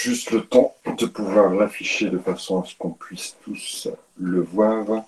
juste le temps de pouvoir l'afficher de façon à ce qu'on puisse tous le voir.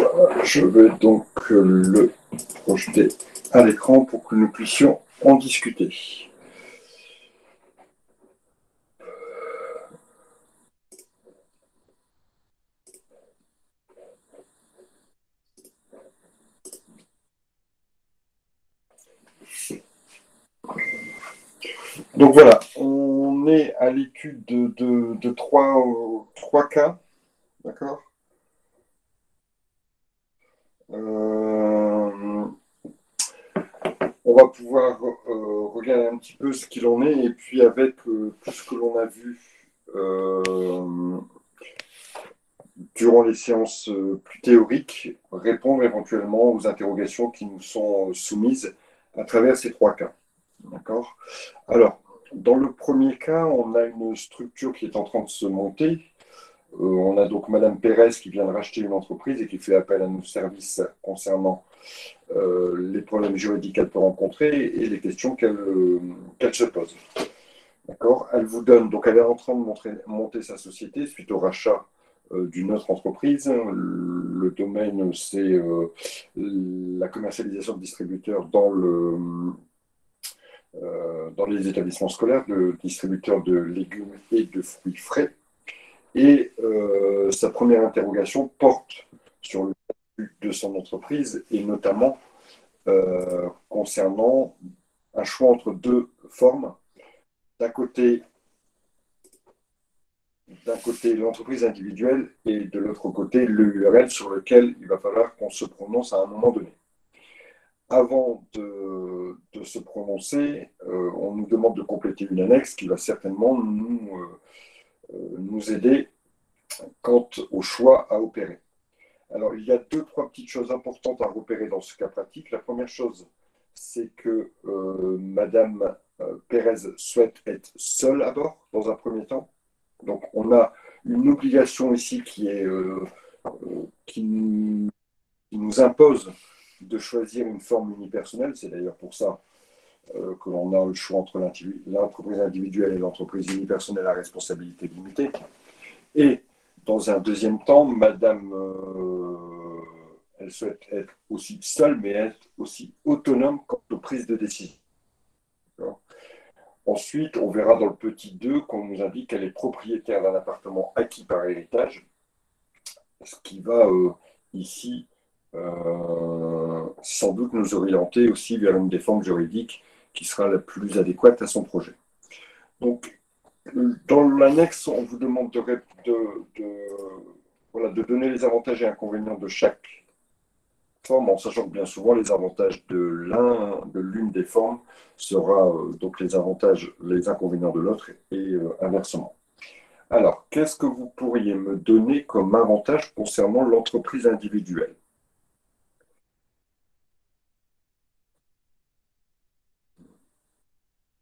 Voilà, je vais donc le projeter à l'écran pour que nous puissions en discuter. Donc voilà, on est à l'étude de trois cas, d'accord. Euh, on va pouvoir regarder un petit peu ce qu'il en est, et puis avec tout ce que l'on a vu durant les séances plus théoriques, répondre éventuellement aux interrogations qui nous sont soumises à travers ces trois cas. D'accord. Alors, dans le premier cas, on a une structure qui est en train de se monter. On a donc Madame Pérez qui vient de racheter une entreprise et qui fait appel à nos services concernant les problèmes juridiques qu'elle peut rencontrer et les questions qu'elle se pose. D'accord. Elle vous donne, donc elle est en train de monter sa société suite au rachat d'une autre entreprise. Le domaine, c'est la commercialisation de distributeurs dans les établissements scolaires, de distributeurs de légumes et de fruits frais. Et sa première interrogation porte sur le but de son entreprise et notamment concernant un choix entre deux formes. D'un côté, l'entreprise individuelle et de l'autre côté, le URL sur lequel il va falloir qu'on se prononce à un moment donné. Avant de se prononcer, on nous demande de compléter une annexe qui va certainement nous aider quant au choix à opérer. Alors, il y a deux, trois petites choses importantes à repérer dans ce cas pratique. La première chose, c'est que Madame Pérez souhaite être seule à bord dans un premier temps. Donc, on a une obligation ici qui nous impose de choisir une forme unipersonnelle. C'est d'ailleurs pour ça que l'on a le choix entre l'entreprise individuelle et l'entreprise unipersonnelle à responsabilité limitée. Et dans un deuxième temps, Madame, elle souhaite être aussi seule, mais être aussi autonome quant aux prises de décision. Ensuite, on verra dans le petit 2 qu'on nous indique qu'elle est propriétaire d'un appartement acquis par héritage, ce qui va ici sans doute nous orienter aussi vers une des formes juridiques qui sera la plus adéquate à son projet. Donc, dans l'annexe, on vous demande voilà, de donner les avantages et inconvénients de chaque forme, en sachant que bien souvent, les avantages de l'une des formes sera donc les avantages, les inconvénients de l'autre et inversement. Alors, qu'est-ce que vous pourriez me donner comme avantage concernant l'entreprise individuelle?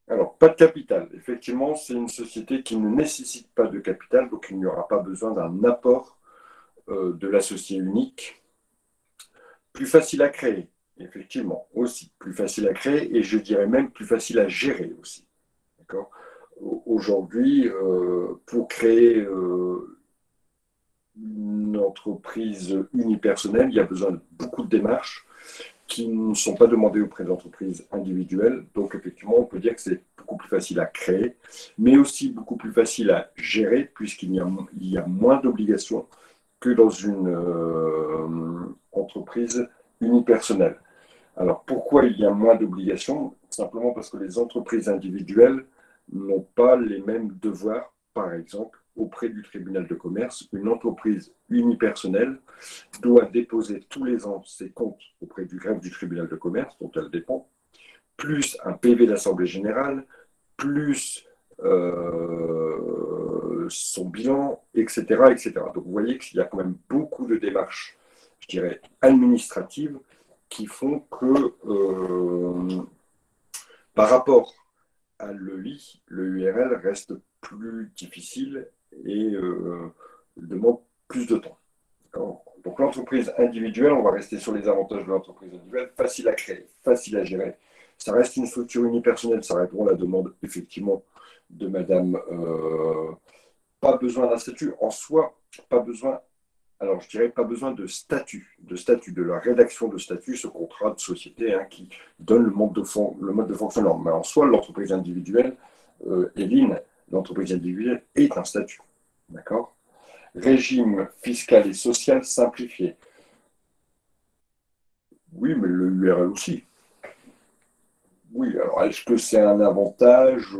Alors, pas de capital. Effectivement, c'est une société qui ne nécessite pas de capital, donc il n'y aura pas besoin d'un apport de l'associé unique. Plus facile à créer, effectivement, aussi. Plus facile à créer et je dirais même plus facile à gérer aussi. D'accord. Aujourd'hui, pour créer une entreprise unipersonnelle, il y a besoin de beaucoup de démarches qui ne sont pas demandées auprès d'entreprises individuelles. Donc, effectivement, on peut dire que c'est beaucoup plus facile à créer, mais aussi beaucoup plus facile à gérer, puisqu'il y a moins d'obligations que dans une entreprise unipersonnelle. Alors, pourquoi il y a moins d'obligations? Simplement parce que les entreprises individuelles n'ont pas les mêmes devoirs, par exemple, auprès du tribunal de commerce. Une entreprise unipersonnelle doit déposer tous les ans ses comptes auprès du greffe du tribunal de commerce, dont elle dépend, plus un PV d'Assemblée générale, plus son bilan, etc., etc. Donc vous voyez qu'il y a quand même beaucoup de démarches, je dirais, administratives qui font que par rapport à l'EI, le URL reste plus difficile et demande plus de temps. Donc l'entreprise individuelle, on va rester sur les avantages de l'entreprise individuelle, facile à créer, facile à gérer. Ça reste une structure unipersonnelle, ça répond à la demande effectivement de madame. Pas besoin d'un statut en soi, pas besoin, alors je dirais pas besoin de statut, de la rédaction de statut, ce contrat de société qui donne le mode de fonctionnement. Mais en soi, l'entreprise individuelle, Eline, l'entreprise individuelle est un statut. D'accord? Régime fiscal et social simplifié. Oui, mais le URL aussi. Oui, alors est-ce que c'est un avantage?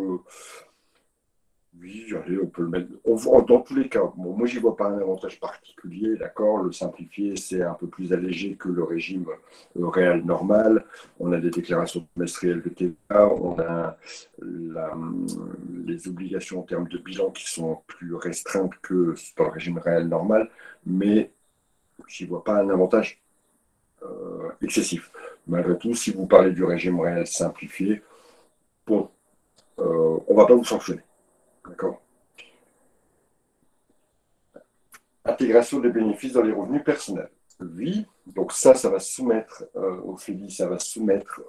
Oui, allez, on peut le mettre. Dans tous les cas, bon, moi, j'y vois pas un avantage particulier, d'accord? Le simplifié, c'est un peu plus allégé que le régime réel normal. On a des déclarations trimestrielles de TVA, on a les obligations en termes de bilan qui sont plus restreintes que dans le régime réel normal, mais j'y vois pas un avantage excessif. Malgré tout, si vous parlez du régime réel simplifié, bon, on ne va pas vous sanctionner. D'accord? Intégration des bénéfices dans les revenus personnels. Oui, donc ça va soumettre au FEDI, ça va soumettre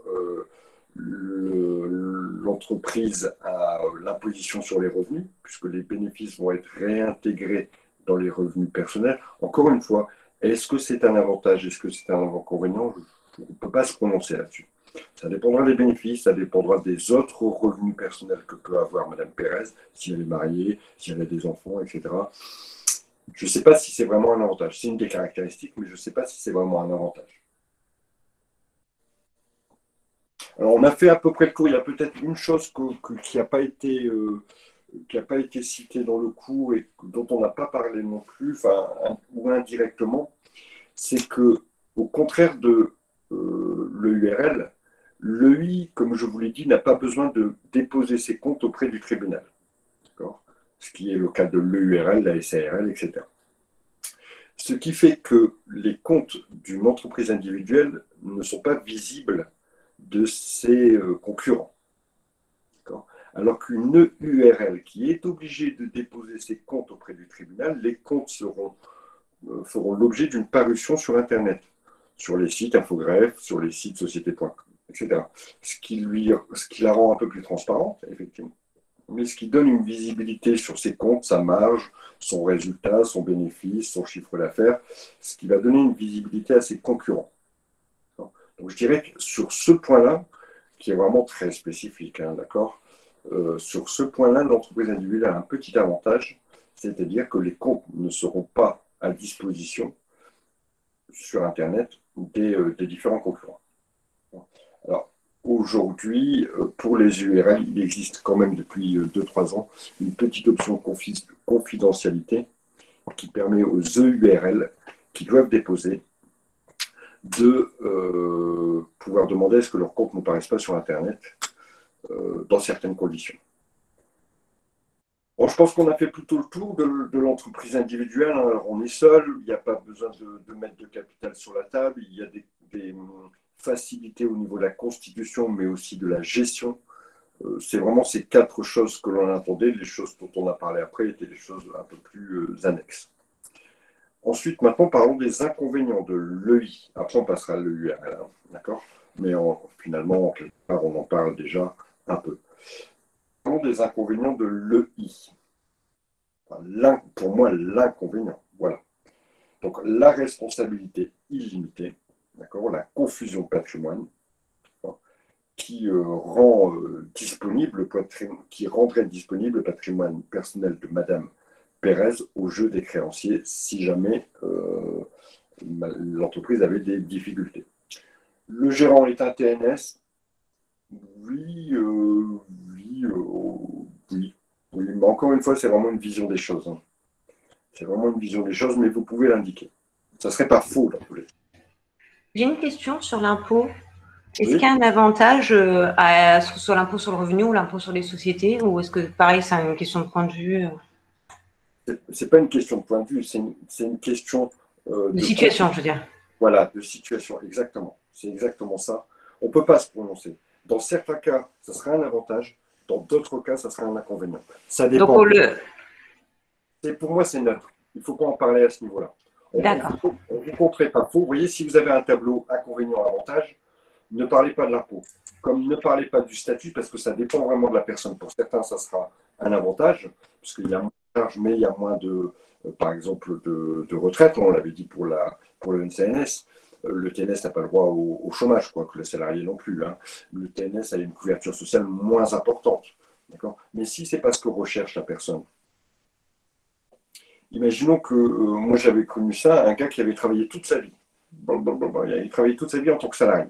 l'entreprise à l'imposition sur les revenus, puisque les bénéfices vont être réintégrés dans les revenus personnels. Encore une fois, est-ce que c'est un avantage, est-ce que c'est un inconvénient? On ne peut pas se prononcer là-dessus. Ça dépendra des bénéfices, ça dépendra des autres revenus personnels que peut avoir Mme Pérez, si elle est mariée, si elle a des enfants, etc. Je ne sais pas si c'est vraiment un avantage. C'est une des caractéristiques, mais je ne sais pas si c'est vraiment un avantage. Alors, on a fait à peu près le tour. Il y a peut-être une chose qui n'a pas été, citée dans le cours et dont on n'a pas parlé non plus, ou indirectement, c'est que, au contraire de l'EURL, l'EI, comme je vous l'ai dit, n'a pas besoin de déposer ses comptes auprès du tribunal. Ce qui est le cas de l'EURL, la SARL, etc. Ce qui fait que les comptes d'une entreprise individuelle ne sont pas visibles de ses concurrents. Alors qu'une EURL qui est obligée de déposer ses comptes auprès du tribunal, les comptes feront l'objet d'une parution sur Internet, sur les sites Infogreffe, sur les sites société.com, etc. Ce qui la rend un peu plus transparente, effectivement, mais ce qui donne une visibilité sur ses comptes, sa marge, son résultat, son bénéfice, son chiffre d'affaires, ce qui va donner une visibilité à ses concurrents. Donc je dirais que sur ce point-là, qui est vraiment très spécifique, d'accord, sur ce point-là, l'entreprise individuelle a un petit avantage, c'est-à-dire que les comptes ne seront pas à disposition sur Internet des différents concurrents. Alors, aujourd'hui, pour les URL, il existe quand même depuis 2-3 ans une petite option confidentialité qui permet aux EURL qui doivent déposer de pouvoir demander à ce que leurs comptes ne paraissent pas sur Internet dans certaines conditions. Bon, je pense qu'on a fait plutôt le tour de l'entreprise individuelle. Alors, on est seul, il n'y a pas besoin de mettre de capital sur la table, il y a des facilités au niveau de la constitution, mais aussi de la gestion. C'est vraiment ces 4 choses que l'on attendait. Les choses dont on a parlé après étaient des choses un peu plus annexes. Ensuite, maintenant, parlons des inconvénients de l'EI. Après, on passera à l'EURL, d'accord? Mais finalement, quelque part, on en parle déjà un peu. Parlons des inconvénients de l'EI. Pour moi, l'inconvénient, voilà. Donc, la responsabilité illimitée, d'accord? La confusion de patrimoine, qui rendrait disponible le patrimoine personnel de Madame Pérez au jeu des créanciers si jamais l'entreprise avait des difficultés. Le gérant est un TNS. Oui, oui. Mais encore une fois, c'est vraiment une vision des choses. C'est vraiment une vision des choses, mais vous pouvez l'indiquer. Ça ne serait pas faux dans tous les cas. J'ai une question sur l'impôt. Est-ce Oui, qu'il y a un avantage sur l'impôt sur le revenu ou l'impôt sur les sociétés, ou est-ce que pareil, c'est une question de point de vue, c'est pas une question de point de vue, c'est une question de de situation, je veux dire. voilà, de situation, exactement. C'est exactement ça. On ne peut pas se prononcer. Dans certains cas, ça sera un avantage. Dans d'autres cas, ça sera un inconvénient. Ça Donc, dépend. Pour moi, c'est neutre. Il ne faut pas en parler à ce niveau-là. On d'accord. vous compterait pas faux. Vous voyez, si vous avez un tableau inconvénient-avantage, ne parlez pas de l'impôt. Comme ne parlez pas du statut, parce que ça dépend vraiment de la personne. Pour certains, ça sera un avantage, parce qu'il y a moins de charges, mais il y a moins de, par exemple, de retraite. On l'avait dit pour le CNS. Le TNS n'a pas le droit au chômage, quoi, que le salarié non plus. Hein. Le TNS a une couverture sociale moins importante. Mais si c'est pas ce que recherche la personne, imaginons que moi j'avais connu ça, un gars qui avait travaillé toute sa vie. Il avait travaillé toute sa vie en tant que salarié.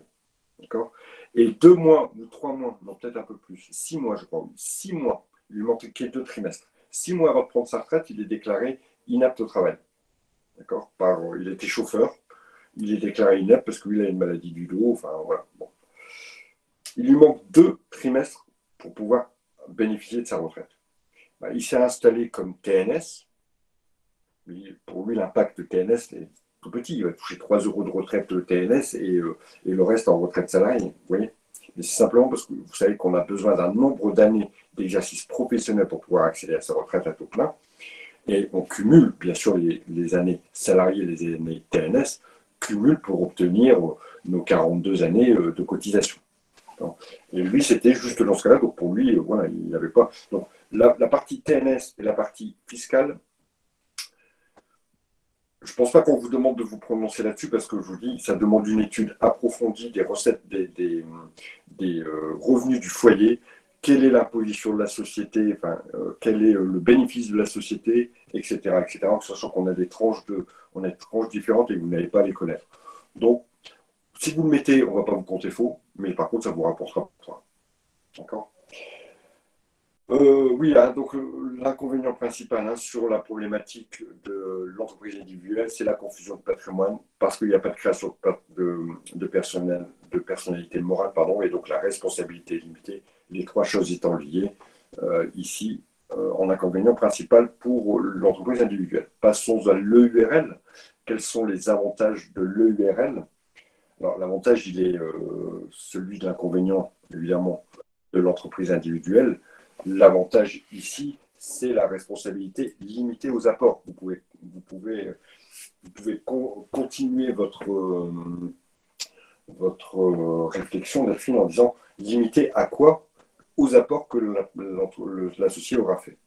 D'accord. Et 2 mois ou 3 mois, non peut-être un peu plus, 6 mois je crois, 6 mois, il lui manquait 2 trimestres. 6 mois avant de prendre sa retraite, il est déclaré inapte au travail. D'accord. Il était chauffeur, il est déclaré inapte parce qu'il a une maladie du dos, enfin voilà. Bon. Il lui manque 2 trimestres pour pouvoir bénéficier de sa retraite. Ben, il s'est installé comme TNS. Pour lui, l'impact de TNS est tout petit. Il va toucher 3 euros de retraite de TNS et le reste en retraite salariée. Vous voyez. Mais c'est simplement parce que vous savez qu'on a besoin d'un nombre d'années d'exercice professionnel pour pouvoir accéder à sa retraite à taux plein. Et on cumule, bien sûr, les années salariées et les années TNS, cumule pour obtenir nos 42 années de cotisation. Et lui, c'était juste dans ce cas-là. Donc pour lui, voilà, il n'avait pas. Donc la partie TNS et la partie fiscale, je ne pense pas qu'on vous demande de vous prononcer là-dessus parce que je vous dis, ça demande une étude approfondie des recettes, des revenus du foyer, quelle est l'imposition de la société, enfin, quel est le bénéfice de la société, etc., etc., sachant qu'on a on a des tranches différentes et vous n'allez pas les connaître. Donc, si vous le mettez, on ne va pas vous compter faux, mais par contre, ça vous rapportera. D'accord. Oui, hein, donc l'inconvénient principal hein, sur la problématique de l'entreprise individuelle, c'est la confusion de patrimoine parce qu'il n'y a pas de création de personnalité morale, pardon, et donc la responsabilité est limitée, les trois choses étant liées ici en inconvénient principal pour l'entreprise individuelle. Passons à l'EURL. Quels sont les avantages de l'EURL? Alors, l'avantage, il est celui de l'inconvénient, évidemment, de l'entreprise individuelle. L'avantage ici, c'est la responsabilité limitée aux apports. Continuer votre réflexion, Delphine, en disant limité à quoi? Aux apports que l'associé aura fait.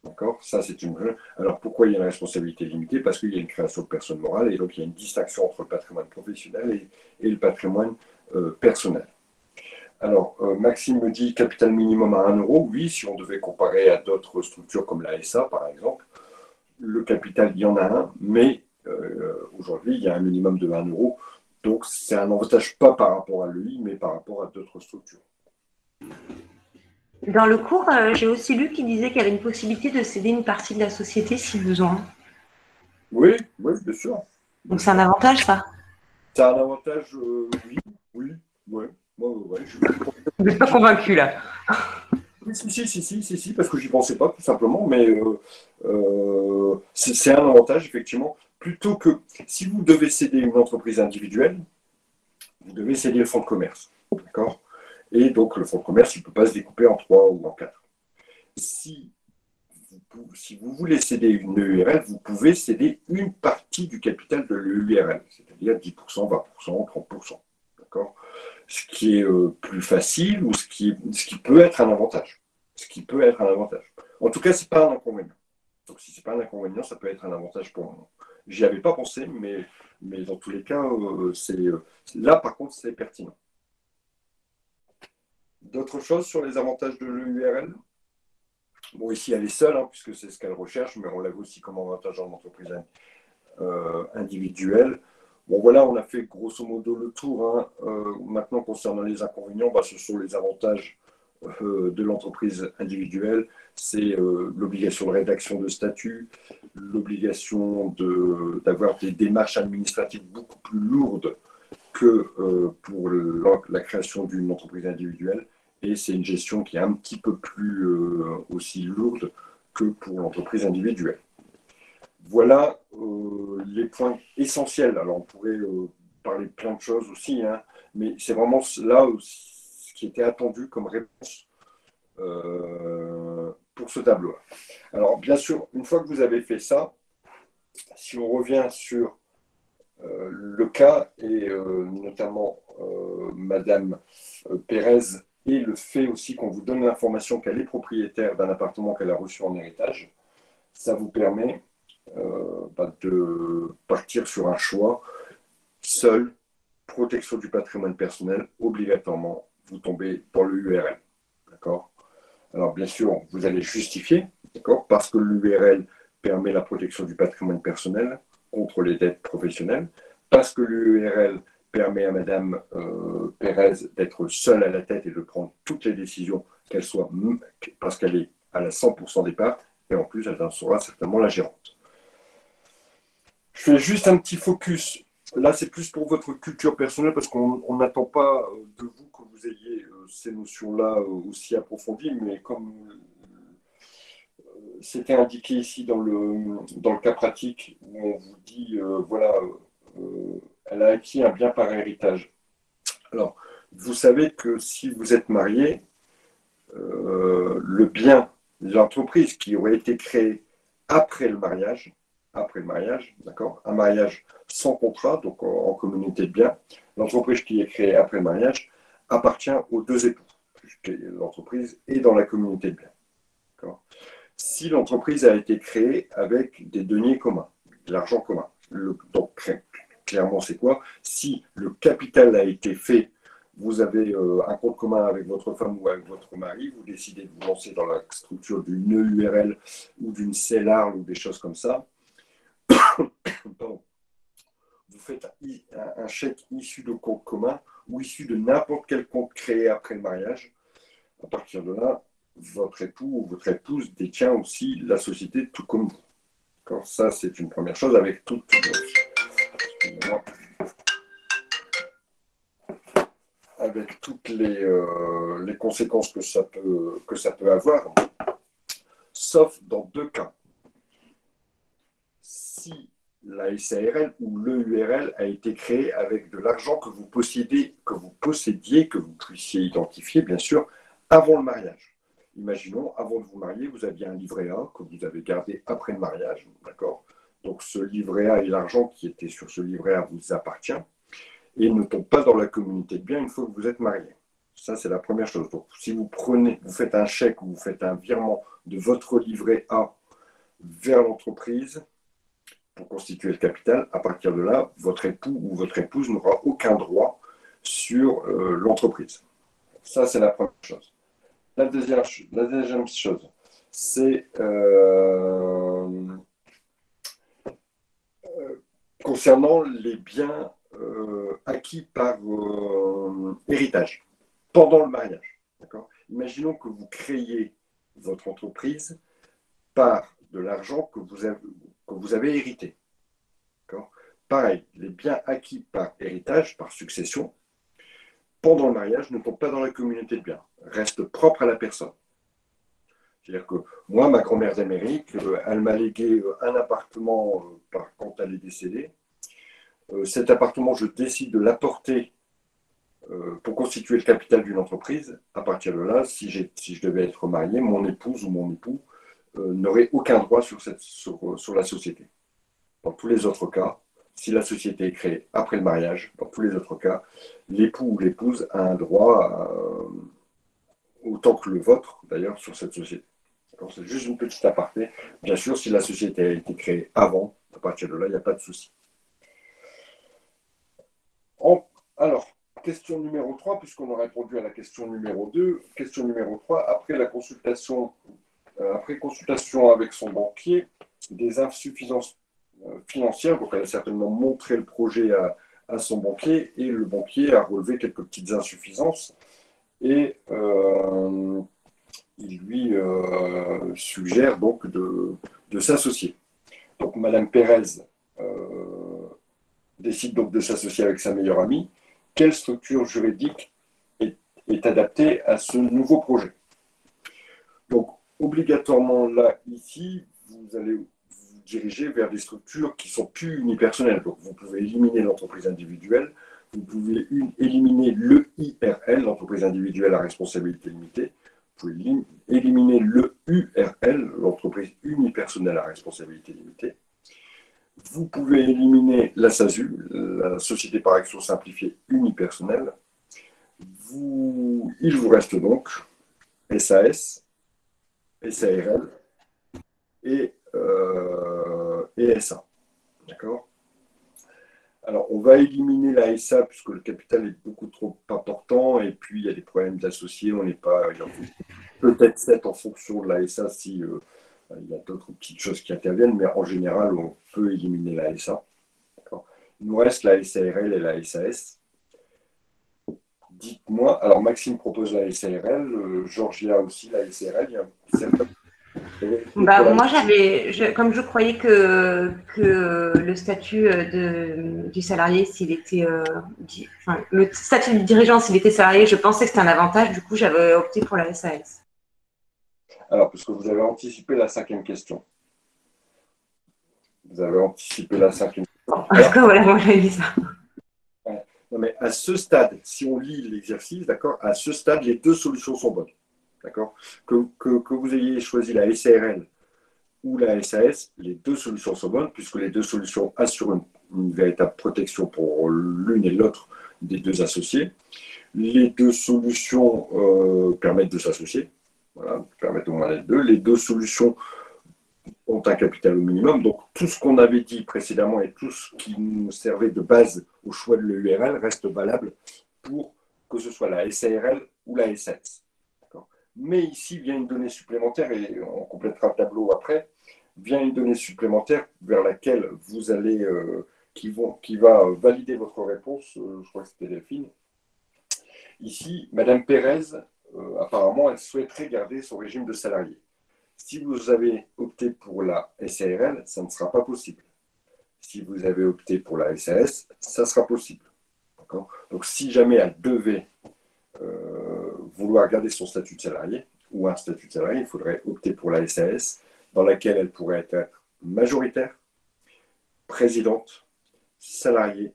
D'accord. Ça, c'est une. Alors, pourquoi il y a une responsabilité limitée? Parce qu'il y a une création de personne morale et donc il y a une distinction entre le patrimoine professionnel et le patrimoine personnel. Alors, Maxime me dit capital minimum à 1 euro. Oui, si on devait comparer à d'autres structures comme la SA, par exemple, le capital, il y en a un, mais aujourd'hui, il y a un minimum de 1 euro. Donc, c'est un avantage pas par rapport à l'EI, mais par rapport à d'autres structures. Dans le cours, j'ai aussi lu qu'il disait qu'il y avait une possibilité de céder une partie de la société si besoin. Oui, oui, bien sûr. Bien Donc c'est un sûr. avantage, ça. C'est un avantage, oui, oui, oui. Je suis Vous n'êtes pas convaincu là. oui, si, parce que j'y pensais pas, tout simplement, mais c'est un avantage, effectivement. Plutôt que si vous devez céder une entreprise individuelle, vous devez céder le fonds de commerce. D'accord. Et donc, le fonds de commerce, il ne peut pas se découper en 3 ou en 4. Si si vous voulez céder une EURL, vous pouvez céder une partie du capital de l'EURL, c'est-à-dire 10%, 20%, 30%. D'accord. Ce qui est plus facile ou ce qui peut être un avantage. Ce qui peut être un avantage. En tout cas, ce n'est pas un inconvénient. Donc, si ce n'est pas un inconvénient, ça peut être un avantage pour moi. J'y avais pas pensé, mais dans tous les cas, là, par contre, c'est pertinent. D'autres choses sur les avantages de l'EURL? Bon, ici, elle est seule, hein, puisque c'est ce qu'elle recherche, mais on l'a vu aussi comme avantage en entreprise individuelle. Bon, voilà, on a fait grosso modo le tour. Hein. Maintenant, concernant les inconvénients, bah, ce sont les avantages de l'entreprise individuelle. C'est l'obligation de rédaction de statut, l'obligation d'avoir des démarches administratives beaucoup plus lourdes que pour la création d'une entreprise individuelle, et c'est une gestion qui est un petit peu plus aussi lourde que pour l'entreprise individuelle. Voilà les points essentiels. Alors, on pourrait parler de plein de choses aussi, hein, mais c'est vraiment là ce qui était attendu comme réponse pour ce tableau. Alors, bien sûr, une fois que vous avez fait ça, si on revient sur le cas, et notamment Madame Pérez, et le fait aussi qu'on vous donne l'information qu'elle est propriétaire d'un appartement qu'elle a reçu en héritage, ça vous permet de partir sur un choix seul, protection du patrimoine personnel, obligatoirement, vous tombez dans le URL. D'accord ? Alors, bien sûr, vous allez justifier, d'accord ? Parce que l'URL permet la protection du patrimoine personnel contre les dettes professionnelles, parce que l'URL permet à Madame Pérez d'être seule à la tête et de prendre toutes les décisions, qu'elle soit, parce qu'elle est à la 100% des parts, et en plus, elle en sera certainement la gérante. Je fais juste un petit focus. Là, c'est plus pour votre culture personnelle, parce qu'on n'attend pas de vous que vous ayez ces notions-là aussi approfondies, mais comme c'était indiqué ici dans le cas pratique, où on vous dit, voilà, elle a acquis un bien par héritage. Alors, vous savez que si vous êtes marié, le bien, l'entreprise qui aurait été créée après le mariage, d'accord, un mariage sans contrat, donc en communauté de biens, l'entreprise qui est créée après le mariage appartient aux deux époux, puisque l'entreprise est dans la communauté de biens. D'accord. Si l'entreprise a été créée avec des deniers communs, de l'argent commun, donc clairement c'est quoi? Si le capital a été fait, vous avez un compte commun avec votre femme ou avec votre mari, vous décidez de vous lancer dans la structure d'une EURL ou d'une CELAR ou des choses comme ça, pardon, vous faites un chèque issu de compte commun ou issu de n'importe quel compte créé après le mariage. À partir de là, votre époux ou votre épouse détient aussi la société tout comme vous. D'accord, ça, c'est une première chose avec toutes les conséquences que ça peut avoir, sauf dans deux cas. Si la SARL ou l'EURL a été créée avec de l'argent que vous possédiez, que vous puissiez identifier, bien sûr, avant le mariage. Imaginons, avant de vous marier, vous aviez un livret A que vous avez gardé après le mariage, d'accord ? Donc ce livret A et l'argent qui était sur ce livret A vous appartient et ne tombe pas dans la communauté de biens une fois que vous êtes marié. Ça, c'est la première chose. Donc si vous faites un chèque ou vous faites un virement de votre livret A vers l'entreprise pour constituer le capital, à partir de là, votre époux ou votre épouse n'aura aucun droit sur l'entreprise. Ça, c'est la première chose. La deuxième chose, c'est concernant les biens acquis par héritage pendant le mariage. D'accord ? Imaginons que vous créez votre entreprise par de l'argent que vous avez hérité. D'accord ? Pareil, les biens acquis par héritage, par succession, pendant le mariage, ne tombent pas dans la communauté de biens, restent propres à la personne. C'est-à-dire que moi, ma grand-mère d'Amérique, elle m'a légué un appartement quand elle est décédée. Cet appartement, je décide de l'apporter pour constituer le capital d'une entreprise. À partir de là, si je devais être marié, mon épouse ou mon époux n'aurait aucun droit sur la société. Dans tous les autres cas, si la société est créée après le mariage, dans tous les autres cas, l'époux ou l'épouse a un droit, autant que le vôtre d'ailleurs, sur cette société. C'est juste une petite aparté. Bien sûr, si la société a été créée avant, à partir de là, il n'y a pas de souci. Alors, question numéro 3, puisqu'on a répondu à la question numéro 2. Question numéro 3, après consultation avec son banquier, des insuffisances financières, donc elle a certainement montré le projet à son banquier, et le banquier a relevé quelques petites insuffisances, et il lui suggère donc de s'associer. Donc Madame Pérez décide donc de s'associer avec sa meilleure amie, quelle structure juridique est adaptée à ce nouveau projet. Donc, obligatoirement, là, ici, vous allez vous diriger vers des structures qui sont plus unipersonnelles. Donc, vous pouvez éliminer l'entreprise individuelle, vous pouvez éliminer l'EIRL, l'entreprise individuelle à responsabilité limitée, vous pouvez éliminer l'EURL, l'entreprise unipersonnelle à responsabilité limitée. Vous pouvez éliminer la SASU, la société par action simplifiée unipersonnelle. Il vous reste donc SAS, SARL et SA. D'accord? Alors, on va éliminer la SA puisque le capital est beaucoup trop important et puis il y a des problèmes d'associés. On n'est pas. Peut-être 7 en fonction de la SA si il y a d'autres petites choses qui interviennent, mais en général, on peut éliminer la SA. Il nous reste la SARL et la SAS. Dites-moi, alors Maxime propose la SARL, Georgia aussi la SARL. Il y a certains... Moi, comme je croyais que le statut du salarié, s'il était, le statut du dirigeant, s'il était salarié, je pensais que c'était un avantage. Du coup, j'avais opté pour la SAS. Alors, parce que vous avez anticipé la 5e question. Vous avez anticipé la 5e question. Parce que voilà, moi, j'avais dit ça. Non, mais à ce stade, si on lit l'exercice, d'accord, à ce stade, les deux solutions sont bonnes. D'accord, que vous ayez choisi la SARL ou la SAS, les deux solutions sont bonnes, puisque les deux solutions assurent une véritable protection pour l'une et l'autre des deux associés. Les deux solutions permettent de s'associer, voilà, permettent au moins d'être deux. Les deux solutions ont un capital au minimum. Donc, tout ce qu'on avait dit précédemment et tout ce qui nous servait de base au choix de l'EURL reste valable pour que ce soit la SARL ou la SAS. Mais ici vient une donnée supplémentaire, et on complétera le tableau après, vient une donnée supplémentaire vers laquelle vous allez, qui va valider votre réponse, je crois que c'était Delphine. Ici, Madame Pérez, apparemment, elle souhaiterait garder son régime de salarié. Si vous avez opté pour la SARL, ça ne sera pas possible. Si vous avez opté pour la SAS, ça sera possible. Donc, si jamais elle devait vouloir garder son statut de salarié ou un statut de salarié, il faudrait opter pour la SAS, dans laquelle elle pourrait être majoritaire, présidente, salariée,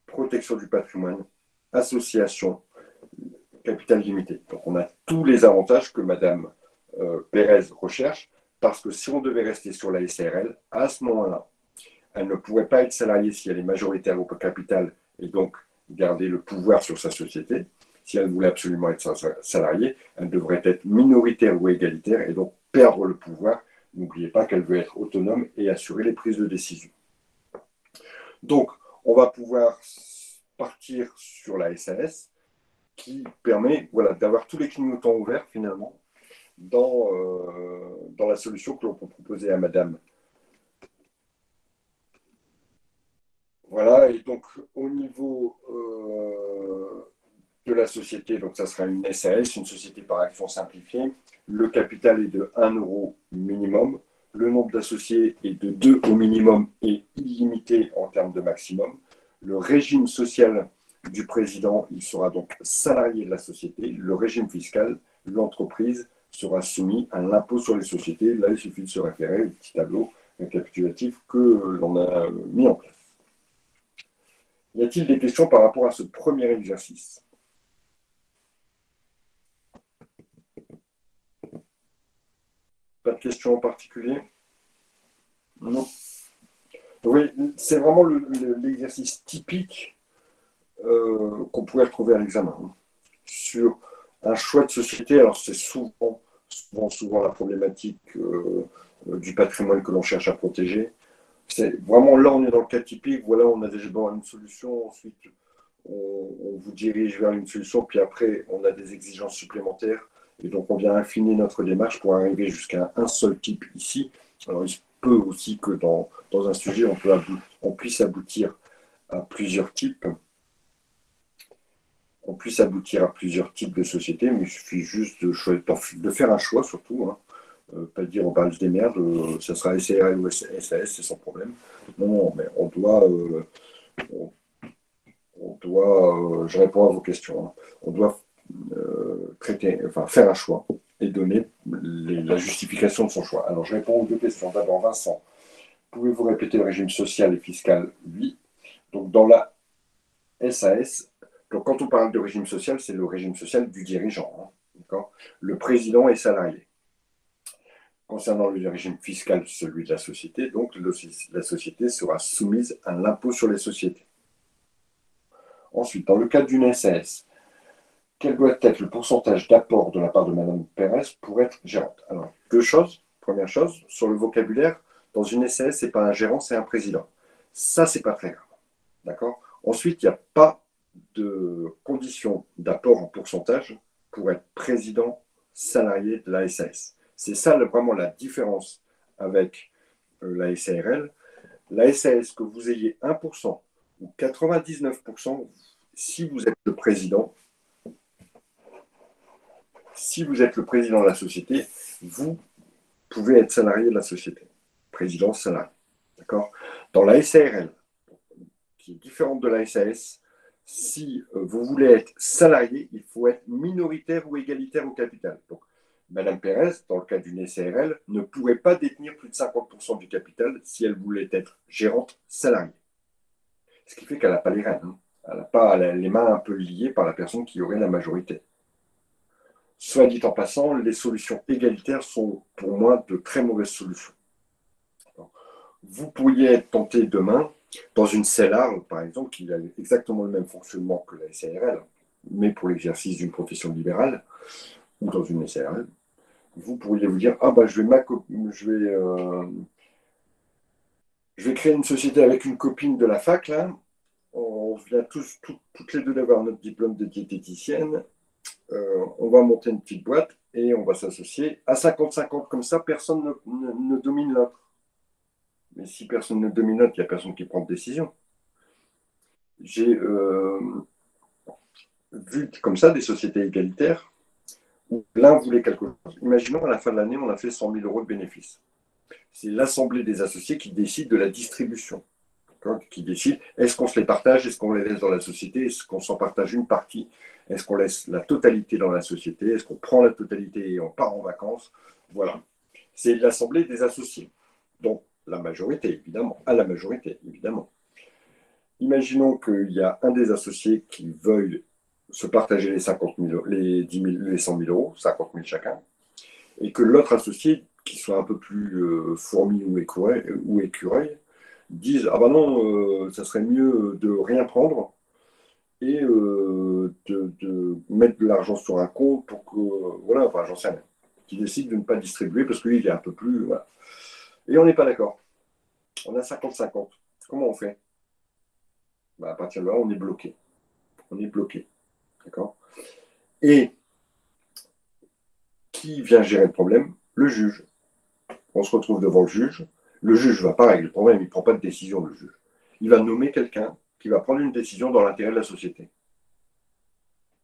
protection du patrimoine, association, capital limité. Donc on a tous les avantages que Madame Pérez recherche, parce que si on devait rester sur la SARL, à ce moment-là, elle ne pourrait pas être salariée si elle est majoritaire au capital et donc garder le pouvoir sur sa société. Si elle voulait absolument être salariée, elle devrait être minoritaire ou égalitaire et donc perdre le pouvoir. N'oubliez pas qu'elle veut être autonome et assurer les prises de décision. Donc, on va pouvoir partir sur la SAS qui permet d'avoir tous les clignotants ouverts finalement dans la solution que l'on peut proposer à Madame. Voilà, et donc au niveau de la société, donc ça sera une SAS, une société par action simplifiée. Le capital est de 1 euro minimum. Le nombre d'associés est de 2 au minimum et illimité en termes de maximum. Le régime social du président, il sera donc salarié de la société. Le régime fiscal, l'entreprise sera soumise à l'impôt sur les sociétés. Là, il suffit de se référer au petit tableau récapitulatif que l'on a mis en place. Y a-t-il des questions par rapport à ce premier exercice? Pas de questions en particulier? Non. Oui, c'est vraiment l'exercice typique qu'on pourrait retrouver à l'examen. Sur un choix de société, alors c'est souvent la problématique du patrimoine que l'on cherche à protéger. C'est vraiment là, on est dans le cas typique. Voilà, on a déjà une solution. Ensuite, on vous dirige vers une solution. Puis après, on a des exigences supplémentaires. Et donc, on vient affiner notre démarche pour arriver jusqu'à un seul type ici. Alors, il se peut aussi que dans un sujet, on puisse aboutir à plusieurs types. On puisse aboutir à plusieurs types de sociétés, mais il suffit juste de faire un choix surtout. Pas dire on parle des merdes, ça sera SARL ou SAS, c'est sans problème. Non, mais on je réponds à vos questions, hein. On doit faire un choix et donner la justification de son choix. Alors, je réponds aux deux questions. D'abord, Vincent, pouvez-vous répéter le régime social et fiscal? Oui. Donc, dans la SAS, donc quand on parle de régime social, c'est le régime social du dirigeant. Hein, d'accord. Le président est salarié. Concernant le régime fiscal, celui de la société, donc la société sera soumise à l'impôt sur les sociétés. Ensuite, dans le cadre d'une SAS, quel doit être le pourcentage d'apport de la part de Mme Pérez pour être gérante? Alors, deux choses. Première chose, sur le vocabulaire, dans une SAS, ce n'est pas un gérant, c'est un président. Ça, c'est pas très grave. D'accord. Ensuite, il n'y a pas de condition d'apport en pourcentage pour être président salarié de la SAS. C'est ça vraiment la différence avec la SARL. La SAS, que vous ayez 1% ou 99%, si vous êtes le président, de la société, vous pouvez être salarié de la société. Président salarié. D'accord. Dans la SARL, qui est différente de la SAS, si vous voulez être salarié, il faut être minoritaire ou égalitaire au capital. Donc, Mme Pérez, dans le cas d'une SARL, ne pourrait pas détenir plus de 50% du capital si elle voulait être gérante salariée. Ce qui fait qu'elle n'a pas les rênes. Hein. Elle n'a pas les mains un peu liées par la personne qui aurait la majorité. Soit dit en passant, les solutions égalitaires sont pour moi de très mauvaises solutions. Vous pourriez être tenté demain, dans une CELAR, par exemple, qui a exactement le même fonctionnement que la SARL, mais pour l'exercice d'une profession libérale, ou dans une SARL, vous pourriez vous dire, ah bah je vais créer une société avec une copine de la fac, là, on vient toutes les deux d'avoir notre diplôme de diététicienne, on va monter une petite boîte et on va s'associer à 50-50, comme ça personne ne domine l'autre. Mais si personne ne domine l'autre, il n'y a personne qui prend de décision. J'ai vu comme ça des sociétés égalitaires où l'un voulait quelque chose. Imaginons à la fin de l'année, on a fait 100 000 euros de bénéfices. C'est l'assemblée des associés qui décide de la distribution. Qui décide, est-ce qu'on se les partage, est-ce qu'on les laisse dans la société, est-ce qu'on s'en partage une partie, est-ce qu'on laisse la totalité dans la société, est-ce qu'on prend la totalité et on part en vacances. Voilà. C'est l'assemblée des associés. Donc, la majorité, évidemment. À la majorité, évidemment. Imaginons qu'il y a un des associés qui veuille se partager les 50 000, les 10 000, les 100 000 euros, 50 000 chacun, et que l'autre associé, qui soit un peu plus fourmi ou écureuil, dise, ah ben non, ça serait mieux de rien prendre et de mettre de l'argent sur un compte pour que, voilà, enfin j'en sais rien, qui décide de ne pas distribuer parce qu'il est un peu plus, voilà. Et on n'est pas d'accord. On a 50-50. Comment on fait? À partir de là, on est bloqué. On est bloqué. D'accord. Et qui vient gérer le problème? Le juge. On se retrouve devant le juge. Le juge va pas régler le problème, il ne prend pas de décision, le juge. Il va nommer quelqu'un qui va prendre une décision dans l'intérêt de la société.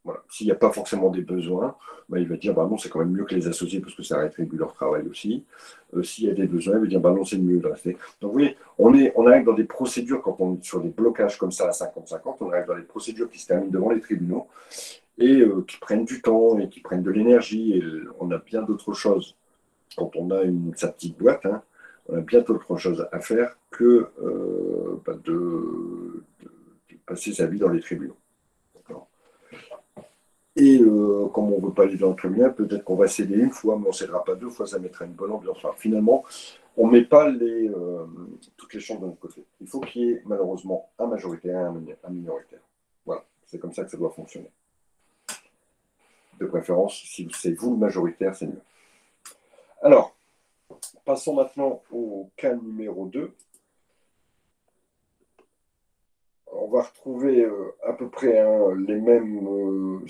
Voilà. S'il n'y a pas forcément des besoins, il va dire bah non, c'est quand même mieux que les associés parce que ça rétribue leur travail aussi. S'il y a des besoins, il va dire bah non, c'est mieux de rester. Donc vous voyez, on arrive dans des procédures, quand on est sur des blocages comme ça à 50-50, on arrive dans des procédures qui se terminent devant les tribunaux et qui prennent du temps et qui prennent de l'énergie. Et on a bien d'autres choses. Quand on a sa petite boîte, hein, on a bien d'autres choses à faire que de passer sa vie dans les tribunaux. Et comme on ne veut pas aller dans le tribunal, peut-être qu'on va céder une fois, mais on ne cédera pas deux fois, ça mettra une bonne ambiance. Enfin, finalement, on ne met pas toutes les chances de notre côté. Il faut qu'il y ait malheureusement un majoritaire et un minoritaire. Voilà, c'est comme ça que ça doit fonctionner. De préférence, si c'est vous le majoritaire, c'est mieux. Alors, passons maintenant au cas numéro 2. On va retrouver à peu près les mêmes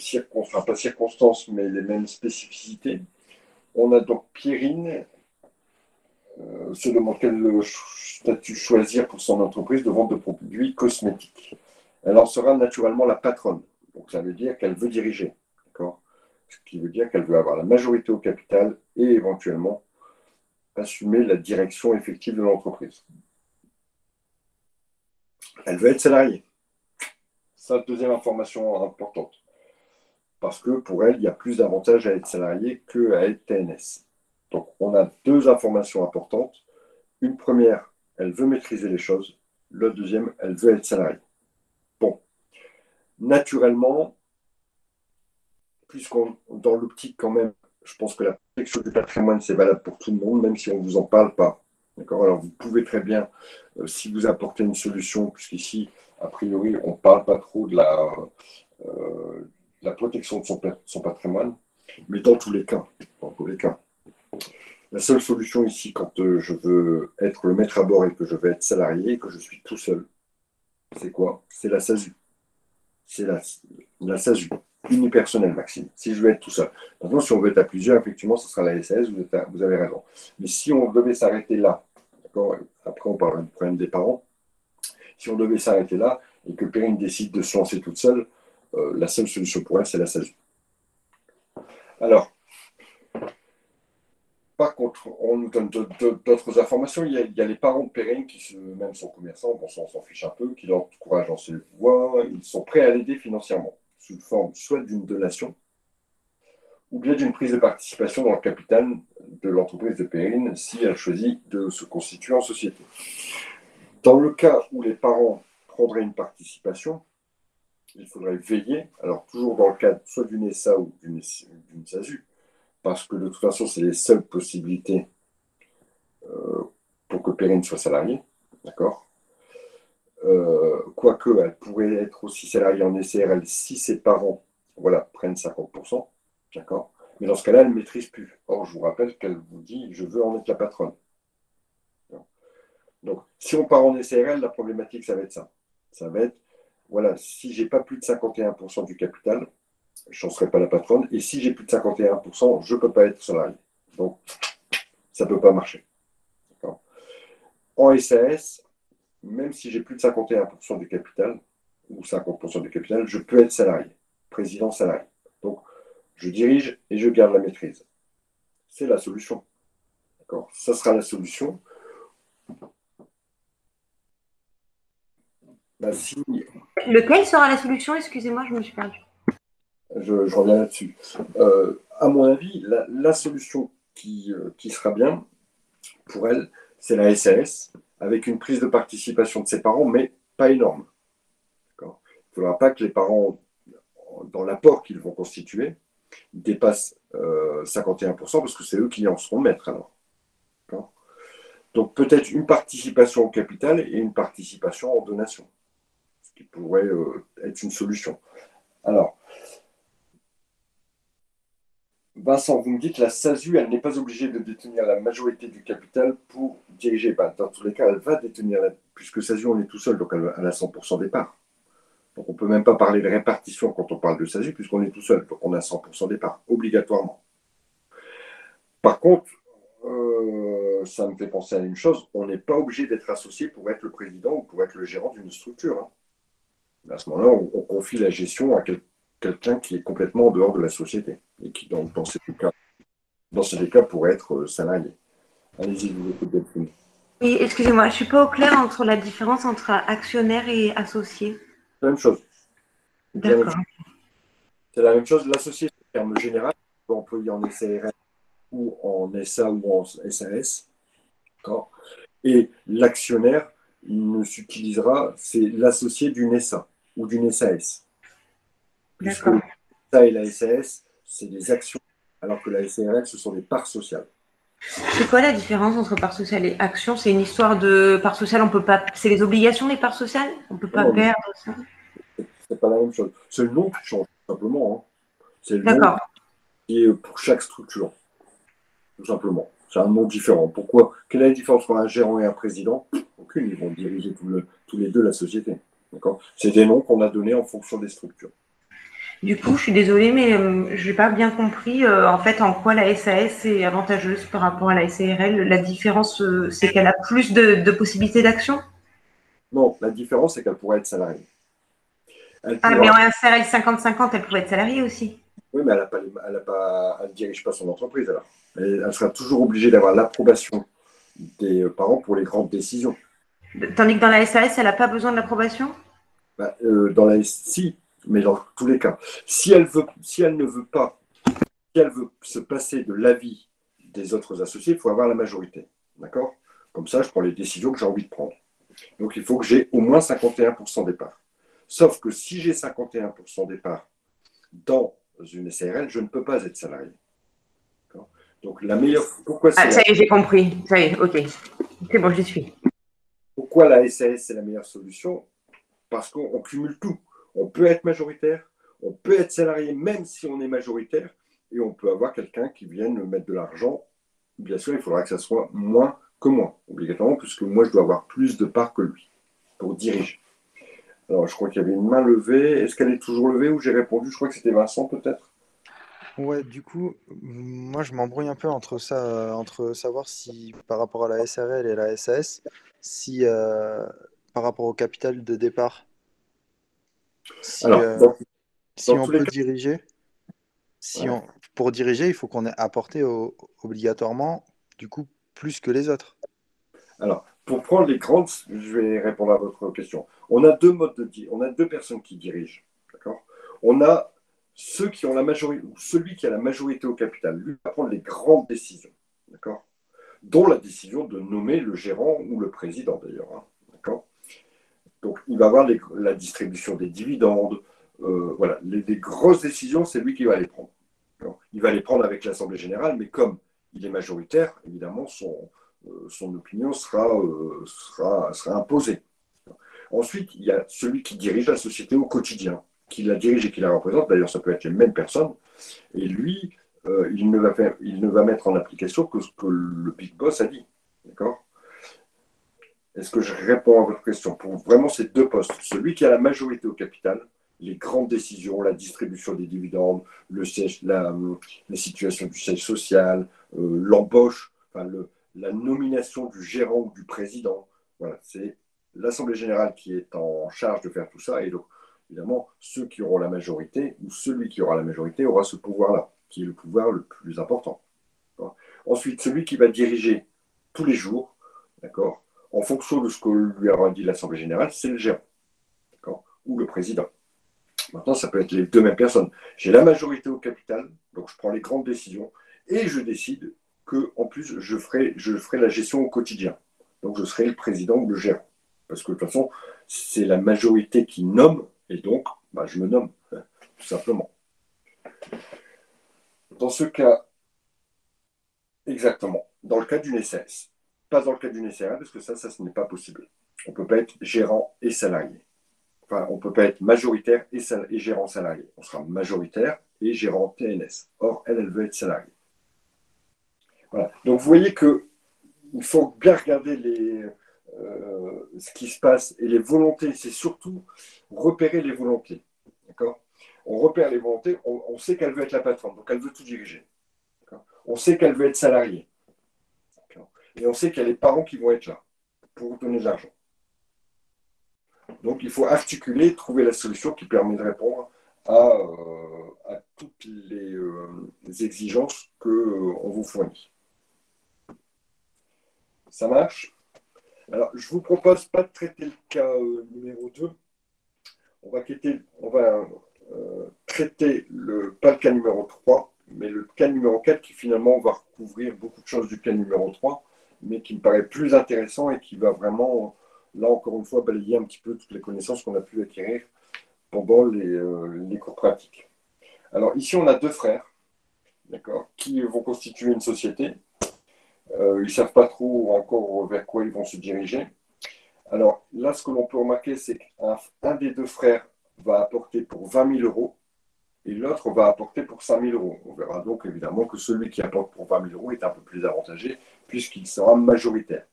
pas circonstances, mais les mêmes spécificités. On a donc Pierrine, se demande quel statut choisir pour son entreprise de vente de produits cosmétiques. Elle en sera naturellement la patronne. Donc ça veut dire qu'elle veut diriger. D'accord. Ce qui veut dire qu'elle veut avoir la majorité au capital et éventuellement assumer la direction effective de l'entreprise. Elle veut être salariée. Ça, deuxième information importante. Parce que pour elle, il y a plus d'avantages à être salarié qu'à être TNS. Donc, on a deux informations importantes. Une première, elle veut maîtriser les choses. La deuxième, elle veut être salariée. Bon, naturellement, puisqu'on dans l'optique quand même, je pense que la protection du patrimoine, c'est valable pour tout le monde, même si on ne vous en parle pas. D'accord. Alors, vous pouvez très bien, si vous apportez une solution, puisqu'ici, a priori, on ne parle pas trop de la protection de son patrimoine, mais dans tous les cas, la seule solution ici, quand je veux être le maître à bord et que je veux être salarié et que je suis tout seul, c'est quoi? C'est la SASU. C'est la SASU, unipersonnelle, Maxime, si je veux être tout seul. Maintenant, si on veut être à plusieurs, effectivement, ce sera la SAS, vous avez raison. Mais si on devait s'arrêter là, d'accord, après on parle du problème des parents, si on devait s'arrêter là et que Perrine décide de se lancer toute seule, la seule solution pour elle, c'est la SASU. Alors, par contre, on nous donne d'autres informations. Il y a les parents de Perrine qui, même sont commerçants, bon, ça, on s'en fiche un peu, qui l'encouragent dans ses voies. Ils sont prêts à l'aider financièrement, sous forme soit d'une donation, ou bien d'une prise de participation dans le capital de l'entreprise de Perrine, si elle choisit de se constituer en société. Dans le cas où les parents prendraient une participation, il faudrait veiller, alors toujours dans le cadre soit d'une SA ou d'une SASU, parce que de toute façon, c'est les seules possibilités pour que Perrine soit salariée, d'accord. Quoique, elle pourrait être aussi salariée en SARL si ses parents prennent 50%, d'accord. Mais dans ce cas-là, elle ne maîtrise plus. Or, je vous rappelle qu'elle vous dit, je veux en être la patronne. Donc, si on part en SARL, la problématique, ça va être ça. Ça va être, si je n'ai pas plus de 51% du capital, je n'en serai pas la patronne. Et si j'ai plus de 51%, je ne peux pas être salarié. Donc, ça ne peut pas marcher. En SAS, même si j'ai plus de 51% du capital, ou 50% du capital, je peux être salarié, président salarié. Donc, je dirige et je garde la maîtrise. C'est la solution. D'accord. Ça sera la solution. Si... Lequel sera la solution? Excusez-moi, je me suis perdue. Je reviens là-dessus. À mon avis, la solution qui sera bien pour elle, c'est la SAS, avec une prise de participation de ses parents, mais pas énorme. Il ne faudra pas que les parents, dans l'apport qu'ils vont constituer, dépassent 51%, parce que c'est eux qui en seront maîtres alors. Donc peut-être une participation au capital et une participation en donation, ce qui pourrait être une solution. Alors, Vincent, vous me dites que la SASU, elle n'est pas obligée de détenir la majorité du capital pour diriger. Dans tous les cas, elle va détenir, puisque SASU, on est tout seul, donc elle a 100% des parts. Donc on ne peut même pas parler de répartition quand on parle de SASU, puisqu'on est tout seul, donc on a 100% des parts, obligatoirement. Par contre, ça me fait penser à une chose, on n'est pas obligé d'être associé pour être le président ou pour être le gérant d'une structure. Hein. À ce moment-là, on confie la gestion à quelqu'un qui est complètement en dehors de la société et qui, dans ces cas, pourrait être salarié. Allez-y, vous écoutez. Oui, excusez-moi, je ne suis pas au clair entre la différence entre actionnaire et associé. C'est la même chose. D'accord. C'est la même chose. L'associé, c'est le terme général, on peut employer en SARL ou en SA ou en SAS. Et l'actionnaire ne s'utilisera, c'est l'associé d'une SA ou d'une SAS. Puisque ça et la SAS, c'est des actions, alors que la SARL, ce sont des parts sociales. C'est quoi la différence entre part sociale et action? C'est une histoire de part sociale, on peut pas. C'est les obligations des parts sociales? On ne peut pas perdre ça? C'est pas la même chose. C'est le nom qui change, tout simplement. Hein. C'est le nom qui est pour chaque structure. Tout simplement. C'est un nom différent. Pourquoi? Quelle est la différence entre un gérant et un président? Aucune. Ils vont diriger tous les deux la société. C'est des noms qu'on a donnés en fonction des structures. Du coup, je suis désolée, mais je n'ai pas bien compris en fait en quoi la SAS est avantageuse par rapport à la SARL. La différence, c'est qu'elle a plus de possibilités d'action? Non, la différence, c'est qu'elle pourrait être salariée. Mais en SARL 50-50, elle pourrait être salariée aussi. Oui, mais elle ne dirige pas son entreprise alors. Elle sera toujours obligée d'avoir l'approbation des parents pour les grandes décisions. Tandis que dans la SAS, elle n'a pas besoin de l'approbation? Dans la si, mais dans tous les cas. Si elle ne veut pas, si elle veut se passer de l'avis des autres associés, il faut avoir la majorité. D'accord? Comme ça, je prends les décisions que j'ai envie de prendre. Donc, il faut que j'ai au moins 51% des parts. Sauf que si j'ai 51% des parts dans une SARL, je ne peux pas être salarié. Donc, la meilleure. Pourquoi ça y est, j'ai compris. Ça y est, ok. C'est bon, j'y suis. Pourquoi la SAS, c'est la meilleure solution? Parce qu'on cumule tout. On peut être majoritaire, on peut être salarié même si on est majoritaire, et on peut avoir quelqu'un qui vienne mettre de l'argent. Bien sûr, il faudra que ça soit moins que moi, obligatoirement, puisque moi, je dois avoir plus de parts que lui pour diriger. Alors, je crois qu'il y avait une main levée. Est-ce qu'elle est toujours levée ou j'ai répondu? Je crois que c'était Vincent, peut-être. Ouais, du coup, moi je m'embrouille un peu entre ça, entre savoir si par rapport à la SARL et la SAS, si par rapport au capital de départ, si, Alors, euh, si dans on tous les peut cas, diriger, si ouais. on, pour diriger, il faut qu'on ait apporté obligatoirement, du coup, plus que les autres. Alors, pour prendre les grandes, je vais répondre à votre question. On a deux modes on a deux personnes qui dirigent. D'accord. On a ceux qui ont la majorité, ou celui qui a la majorité au capital, lui va prendre les grandes décisions. D'accord. Dont la décision de nommer le gérant ou le président d'ailleurs. Hein. D'accord. Donc, il va avoir la distribution des dividendes. Voilà, les grosses décisions, c'est lui qui va les prendre. Il va les prendre avec l'Assemblée générale, mais comme il est majoritaire, évidemment, son opinion sera imposée. Ensuite, il y a celui qui dirige la société au quotidien, qui la dirige et qui la représente. D'ailleurs, ça peut être les mêmes personnes. Et lui, il ne va mettre en application que ce que le big boss a dit. D'accord. Est-ce que je réponds à votre question? Pour vraiment ces deux postes, celui qui a la majorité au capital, les grandes décisions, la distribution des dividendes, la situation du siège social, l'embauche, enfin la nomination du gérant ou du président. Voilà, c'est l'Assemblée générale qui est en charge de faire tout ça. Et donc, évidemment, ceux qui auront la majorité, ou celui qui aura la majorité, aura ce pouvoir-là, qui est le pouvoir le plus important. Ensuite, celui qui va diriger tous les jours, d'accord, en fonction de ce que lui aura dit l'Assemblée générale, c'est le gérant, d'accord, ou le président. Maintenant, ça peut être les deux mêmes personnes. J'ai la majorité au capital, donc je prends les grandes décisions, et je décide que, en plus, je ferai la gestion au quotidien. Donc, je serai le président ou le gérant. Parce que de toute façon, c'est la majorité qui nomme, et donc, je me nomme, tout simplement. Dans ce cas, exactement, dans le cas d'une SAS. Pas dans le cas d'une SRL, parce que ça, ce n'est pas possible. On ne peut pas être gérant et salarié. Enfin, on ne peut pas être majoritaire et gérant salarié. On sera majoritaire et gérant TNS. Or, elle veut être salariée. Voilà. Donc, vous voyez qu'il faut bien regarder ce qui se passe et les volontés. C'est surtout repérer les volontés. D'accord. On repère les volontés, on sait qu'elle veut être la patronne, donc elle veut tout diriger. On sait qu'elle veut être salariée. Et on sait qu'il y a les parents qui vont être là pour donner de l'argent. Donc, il faut articuler, trouver la solution qui permet de répondre à toutes les exigences qu'on vous fournit. Ça marche? Alors, je ne vous propose pas de traiter le cas numéro 2. On va traiter pas le cas numéro 3, mais le cas numéro 4 qui finalement va recouvrir beaucoup de choses du cas numéro 3, mais qui me paraît plus intéressant et qui va vraiment, là encore une fois, balayer un petit peu toutes les connaissances qu'on a pu acquérir pendant les cours pratiques. Alors ici, on a deux frères, d'accord, qui vont constituer une société. Ils ne savent pas trop encore vers quoi ils vont se diriger. Alors là, ce que l'on peut remarquer, c'est qu'un des deux frères va apporter pour 20 000 euros et l'autre va apporter pour 5 000 euros. On verra donc évidemment que celui qui apporte pour 20 000 euros est un peu plus avantagé puisqu'il sera majoritaire.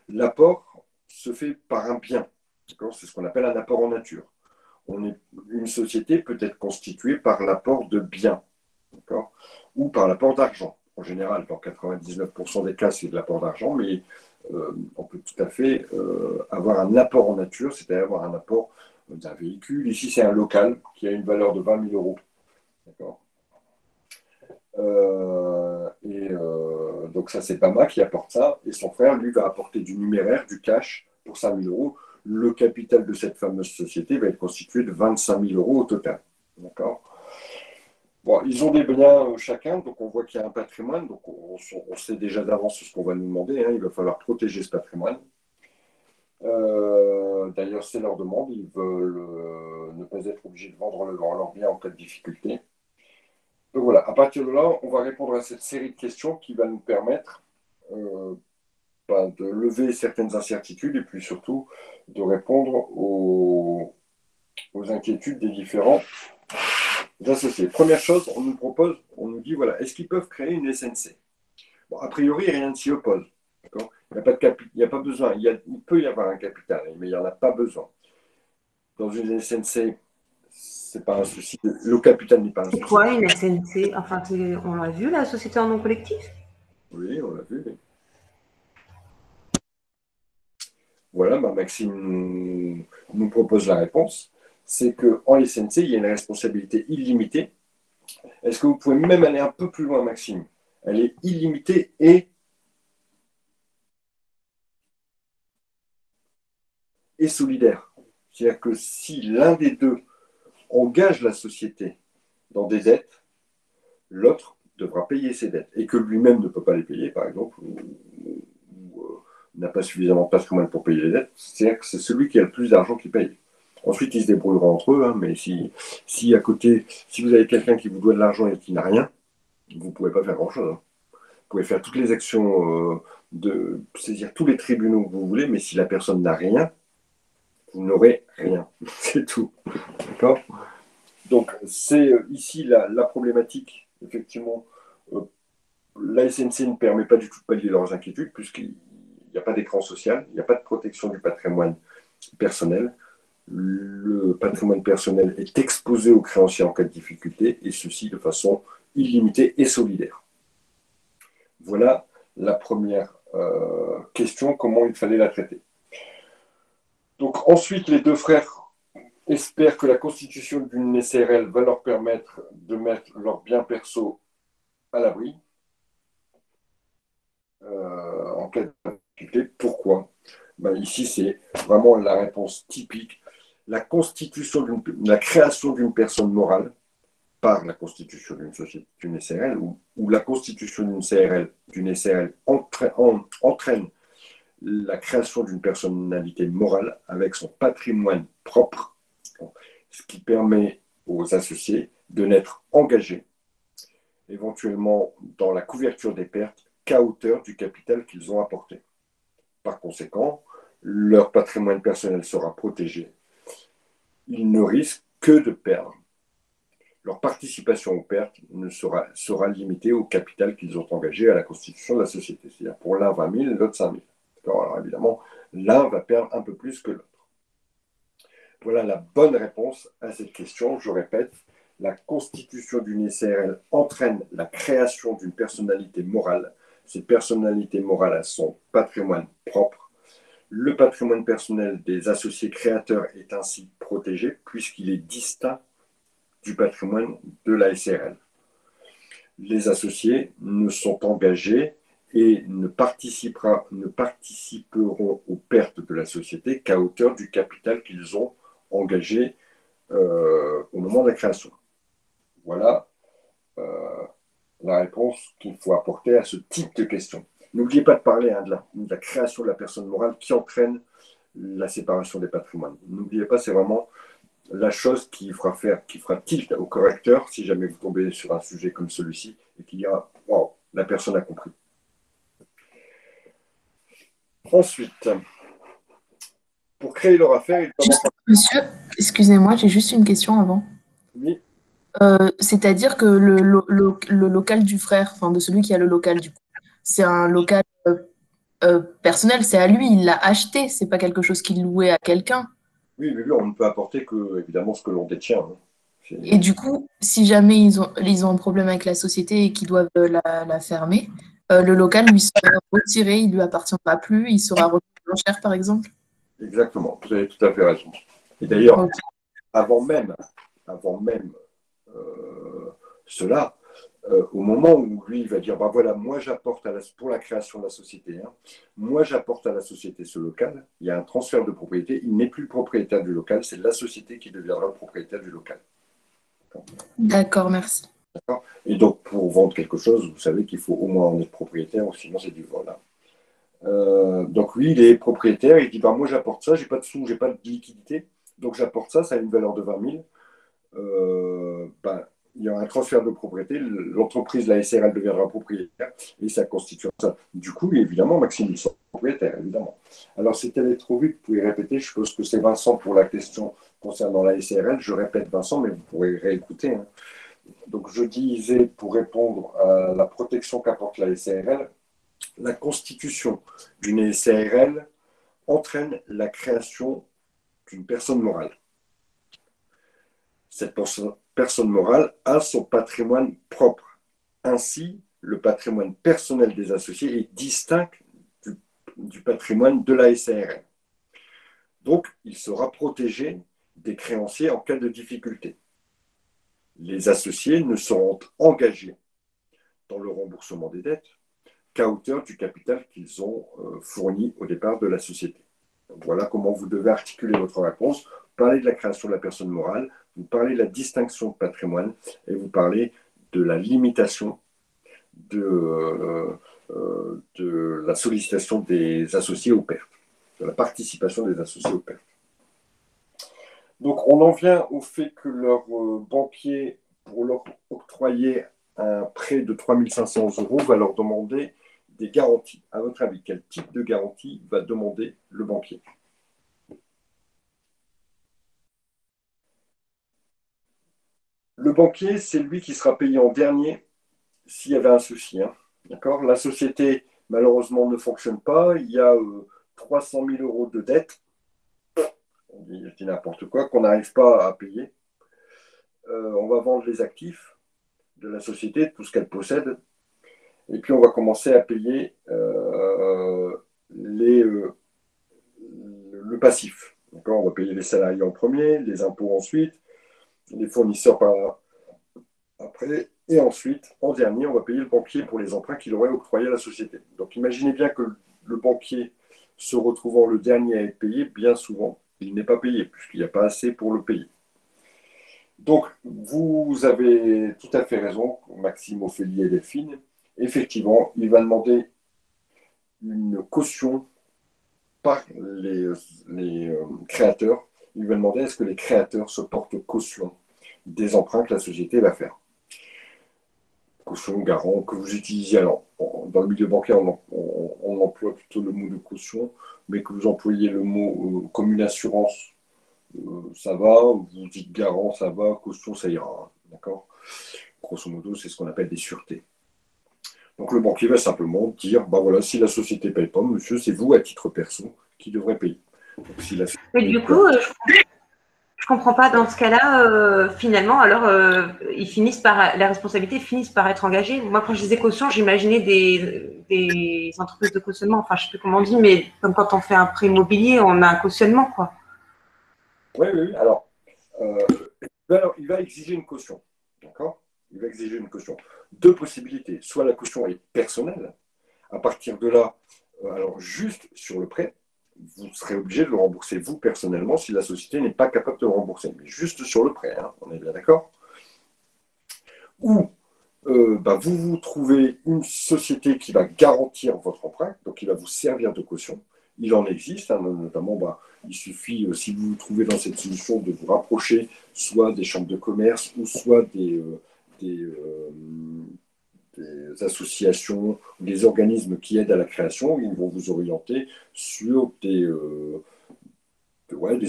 L'apport se fait par un bien. C'est ce qu'on appelle un apport en nature. Une société peut être constituée par l'apport de biens ou par l'apport d'argent. En général, dans 99% des cas, c'est de l'apport d'argent, mais on peut tout à fait avoir un apport en nature, c'est-à-dire avoir un apport d'un véhicule. Ici, c'est un local qui a une valeur de 20 000 euros. D'accord. Donc ça, c'est Bama qui apporte ça, et son frère, lui, va apporter du numéraire, du cash, pour 5 000 euros. le capital de cette fameuse société va être constitué de 25 000 euros au total. D'accord? Bon, ils ont des biens chacun, donc on voit qu'il y a un patrimoine, donc on sait déjà d'avance ce qu'on va nous demander, hein, il va falloir protéger ce patrimoine. D'ailleurs, c'est leur demande, ils veulent ne pas être obligés de vendre leur bien en cas de difficulté. Donc voilà, à partir de là, on va répondre à cette série de questions qui va nous permettre de lever certaines incertitudes et puis surtout de répondre aux inquiétudes des différents associés. Première chose, on nous propose, on nous dit, voilà, est-ce qu'ils peuvent créer une SNC? Bon, a priori, rien ne s'y oppose. Il n'y a pas besoin. Il peut y avoir un capital, mais il n'y en a pas besoin. Dans une SNC, c'est pas un souci. Le capital n'est pas un souci. C'est quoi une SNC? Enfin, on l'a vu, la société en nom collectif? Oui, on l'a vu. Voilà, Maxime nous propose la réponse. C'est qu'en SNC, il y a une responsabilité illimitée. Est-ce que vous pouvez même aller un peu plus loin, Maxime? Elle est illimitée et solidaire. C'est-à-dire que si l'un des deux engage la société dans des dettes, l'autre devra payer ses dettes et que lui-même ne peut pas les payer, par exemple, ou n'a pas suffisamment de patrimoine pour payer les dettes, c'est-à-dire que c'est celui qui a le plus d'argent qui paye. Ensuite, ils se débrouilleront entre eux, hein, mais si à côté, si vous avez quelqu'un qui vous doit de l'argent et qui n'a rien, vous ne pouvez pas faire grand-chose. Hein. Vous pouvez faire toutes les actions, c'est-à-dire tous les tribunaux que vous voulez, mais si la personne n'a rien, vous n'aurez rien. C'est tout. D'accord? Donc, c'est ici la problématique, effectivement. La SNC ne permet pas du tout de pallier leurs inquiétudes, puisqu'il n'y a pas d'écran social, il n'y a pas de protection du patrimoine personnel. Le patrimoine personnel est exposé aux créanciers en cas de difficulté, et ceci de façon illimitée et solidaire. Voilà la première question, comment il fallait la traiter. Donc ensuite, les deux frères espèrent que la constitution d'une SRL va leur permettre de mettre leurs biens perso à l'abri en cas de difficulté. Pourquoi? Ici, c'est vraiment la réponse typique. La création d'une personne morale par la constitution d'une société, d'une SRL, ou la constitution d'une SRL entraîne la création d'une personnalité morale avec son patrimoine propre, ce qui permet aux associés de n'être engagés éventuellement dans la couverture des pertes qu'à hauteur du capital qu'ils ont apporté. Par conséquent, leur patrimoine personnel sera protégé. Ils ne risquent que de perdre. Leur participation aux pertes sera limitée au capital qu'ils ont engagé à la constitution de la société. C'est-à-dire pour l'un 20 000, l'autre 5 000. Alors évidemment, l'un va perdre un peu plus que l'autre. Voilà la bonne réponse à cette question. Je répète, la constitution d'une SRL entraîne la création d'une personnalité morale. Cette personnalité morale a son patrimoine propre. Le patrimoine personnel des associés créateurs est ainsi protégé puisqu'il est distinct du patrimoine de la SRL. Les associés ne sont engagés et ne participeront aux pertes de la société qu'à hauteur du capital qu'ils ont engagé au moment de la création. Voilà la réponse qu'il faut apporter à ce type de question. N'oubliez pas de parler de la création de la personne morale qui entraîne la séparation des patrimoines. N'oubliez pas, c'est vraiment la chose qui fera tilt au correcteur si jamais vous tombez sur un sujet comme celui-ci et qu'il y a, wow, la personne a compris. Ensuite, pour créer leur affaire, Monsieur, excusez-moi, j'ai juste une question avant. Oui. C'est-à-dire que le local du frère, enfin de celui qui a le local du coup, c'est un local personnel, c'est à lui, il l'a acheté, c'est pas quelque chose qu'il louait à quelqu'un. Oui, mais on ne peut apporter que, évidemment, ce que l'on détient. Hein. Et du coup, si jamais ils ont un problème avec la société et qu'ils doivent la fermer, le local lui sera retiré, il lui appartiendra plus, il sera revendu moins cher, par exemple. Exactement, vous avez tout à fait raison. Et d'ailleurs, avant même cela, au moment où lui, il va dire, bah voilà, moi j'apporte pour la création de la société, hein, moi j'apporte à la société ce local, il y a un transfert de propriété, il n'est plus le propriétaire du local, c'est la société qui deviendra le propriétaire du local. D'accord, merci. D'accord. Et donc, pour vendre quelque chose, vous savez qu'il faut au moins en être propriétaire, ou sinon c'est du vol. Donc lui, il est propriétaire, il dit, bah, moi j'apporte ça, j'ai pas de sous, j'ai pas de liquidité, donc j'apporte ça, ça a une valeur de 20 000. Il y a un transfert de propriété, l'entreprise, la SRL deviendra propriétaire et ça constitue ça. Du coup, évidemment, Maxime, ils sont propriétaires, évidemment. Alors, c'était allé trop vite, vous pouvez répéter, je suppose que c'est Vincent pour la question concernant la SRL. Je répète Vincent, mais vous pourrez réécouter. Hein. Donc, je disais, pour répondre à la protection qu'apporte la SRL, la constitution d'une SRL entraîne la création d'une personne morale. Cette personne morale a son patrimoine propre. Ainsi, le patrimoine personnel des associés est distinct du patrimoine de la SARL. Donc, il sera protégé des créanciers en cas de difficulté. Les associés ne seront engagés dans le remboursement des dettes qu'à hauteur du capital qu'ils ont fourni au départ de la société. Donc, voilà comment vous devez articuler votre réponse. Vous parlez de la création de la personne morale, vous parlez de la distinction de patrimoine et vous parlez de la limitation de la sollicitation des associés aux pertes, de la participation des associés aux pertes. Donc on en vient au fait que leur banquier, pour leur octroyer un prêt de 3 500 €, va leur demander des garanties. À votre avis, quel type de garantie va demander le banquier? Le banquier, c'est lui qui sera payé en dernier s'il y avait un souci. Hein. D'accord. La société, malheureusement, ne fonctionne pas. Il y a 300 000 € de dette. On dit n'importe quoi, qu'on n'arrive pas à payer. On va vendre les actifs de la société, tout ce qu'elle possède. Et puis, on va commencer à payer le passif. D'accord. On va payer les salariés en premier, les impôts ensuite, les fournisseurs après, et ensuite, en dernier, on va payer le banquier pour les emprunts qu'il aurait octroyés à la société. Donc imaginez bien que le banquier, se retrouvant le dernier à être payé, bien souvent, il n'est pas payé, puisqu'il n'y a pas assez pour le payer. Donc, vous avez tout à fait raison, Maxime, Ophélie et Delphine. Effectivement, il va demander une caution par les créateurs. Il va demander est-ce que les créateurs se portent caution des emprunts que la société va faire. Caution, garant, que vous utilisiez. Alors, dans le milieu bancaire, on emploie plutôt le mot de caution, mais que vous employez le mot comme une assurance, ça va. Vous dites garant, ça va. Caution, ça ira. Hein, d'accord. Grosso modo, c'est ce qu'on appelle des sûretés. Donc, le banquier va simplement dire bah voilà, si la société ne paye pas, monsieur, c'est vous, à titre perso, qui devrez payer. Donc, si la Mais du coup, je comprends pas dans ce cas-là, finalement, alors les responsabilités finissent par être engagées. Moi, quand je disais caution, j'imaginais des entreprises de cautionnement, enfin je sais plus comment on dit, mais comme quand on fait un prêt immobilier, on a un cautionnement, quoi. Oui. Alors, il va exiger une caution. D'accord. Il va exiger une caution. Deux possibilités. Soit la caution est personnelle. À partir de là, alors juste sur le prêt, vous serez obligé de le rembourser vous personnellement si la société n'est pas capable de le rembourser. Mais juste sur le prêt, hein, on est bien d'accord. Ou vous trouvez une société qui va garantir votre emprunt, donc qui va vous servir de caution. Il en existe, hein, notamment, il suffit, si vous vous trouvez dans cette solution, de vous rapprocher soit des chambres de commerce ou soit des associations, des organismes qui aident à la création. Ils vont vous orienter sur des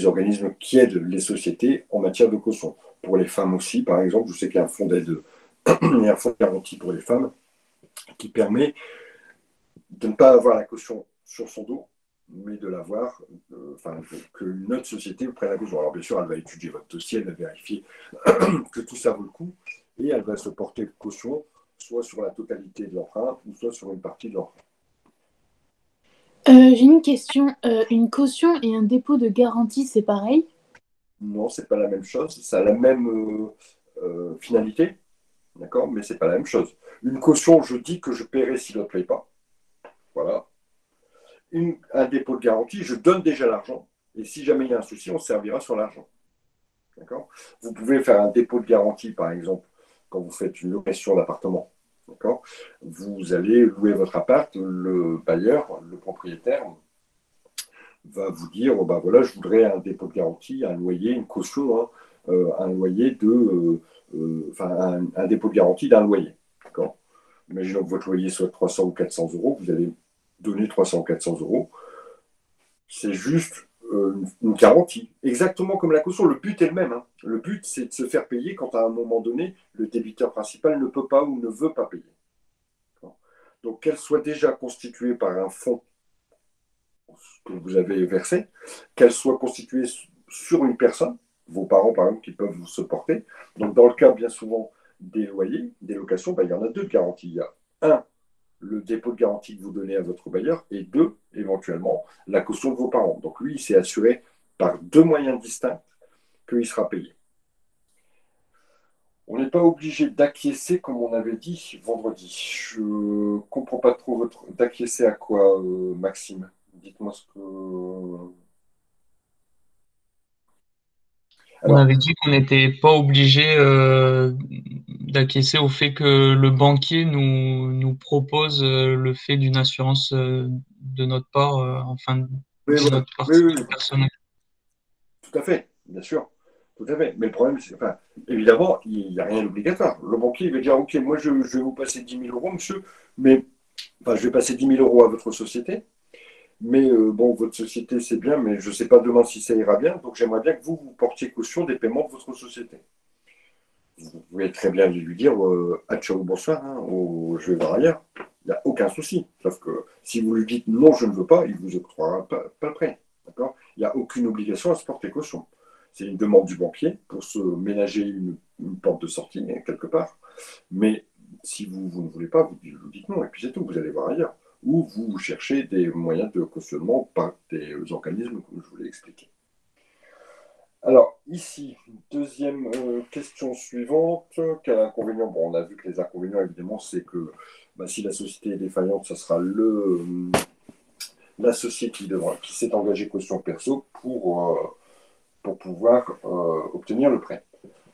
organismes qui aident les sociétés en matière de caution. Pour les femmes aussi, par exemple, je sais qu'il y a un fonds d'aide, il y a un fonds de garantie pour les femmes qui permet de ne pas avoir la caution sur son dos, mais de l'avoir, qu'une autre société prenne la caution. Alors bien sûr, elle va étudier votre dossier, elle va vérifier que tout ça vaut le coup, et elle va se porter caution, soit sur la totalité de l'emprunt, ou soit sur une partie de l'emprunt. J'ai une question. Une caution et un dépôt de garantie, c'est pareil? Non, c'est pas la même chose. Ça a la même finalité, D'accord? Mais ce n'est pas la même chose. Une caution, je dis que je paierai si l'autre ne paye pas. Voilà. Un dépôt de garantie, je donne déjà l'argent. Et si jamais il y a un souci, on se servira sur l'argent. D'accord? Vous pouvez faire un dépôt de garantie, par exemple, quand vous faites une location d'appartement. D'accord? Vous allez louer votre appart, le bailleur, le propriétaire, va vous dire, oh, bah voilà, je voudrais un dépôt de garantie, un loyer, une caution, hein, un loyer un dépôt de garantie d'un loyer. D'accord? Imaginons que votre loyer soit 300 ou 400 euros, vous allez donner 300 ou 400 euros. C'est juste une garantie, exactement comme la caution. Le but est le même. Hein. Le but, c'est de se faire payer quand à un moment donné, le débiteur principal ne peut pas ou ne veut pas payer. Donc, qu'elle soit déjà constituée par un fonds que vous avez versé, qu'elle soit constituée sur une personne, vos parents par exemple, qui peuvent vous supporter. Donc dans le cas bien souvent des loyers, des locations, il y en a deux de garanties. Il y a un, le dépôt de garantie que vous donnez à votre bailleur, et deux, éventuellement, la caution de vos parents. Donc lui, il s'est assuré par deux moyens distincts qu'il sera payé. On n'est pas obligé d'acquiescer comme on avait dit vendredi. Je ne comprends pas trop d'acquiescer à quoi, Maxime? Dites-moi ce que. On Alors, avait dit qu'on n'était pas obligé d'acquiescer au fait que le banquier nous propose le fait d'une assurance de notre part, enfin oui, de voilà. notre Oui, partie oui, oui, personnelle. tout à fait, bien sûr. Tout à fait. Mais le problème, c'est, enfin, évidemment, il n'y a rien d'obligatoire. Le banquier, il va dire, OK, moi, je vais vous passer 10 000 euros, monsieur, mais, enfin, je vais passer 10 000 euros à votre société, mais bon, votre société, c'est bien, mais je ne sais pas demain si ça ira bien, donc j'aimerais bien que vous portiez caution des paiements de votre société. Vous pouvez très bien lui dire, ah, ciao, bonsoir, hein, je vais voir ailleurs. Il n'y a aucun souci. Sauf que si vous lui dites non, je ne veux pas, il ne vous octroiera pas le prêt. D'accord? Il n'y a aucune obligation à se porter caution. C'est une demande du banquier pour se ménager une porte de sortie, quelque part. Mais si vous ne voulez pas, vous dites non, et puis c'est tout, vous allez voir ailleurs. Ou vous cherchez des moyens de cautionnement par des organismes, comme je vous l'ai expliqué. Alors, ici, deuxième question suivante. Quel inconvénient? Bon, on a vu que les inconvénients, évidemment, c'est que si la société est défaillante, ce sera l'associé qui s'est engagé caution perso pour pouvoir obtenir le prêt.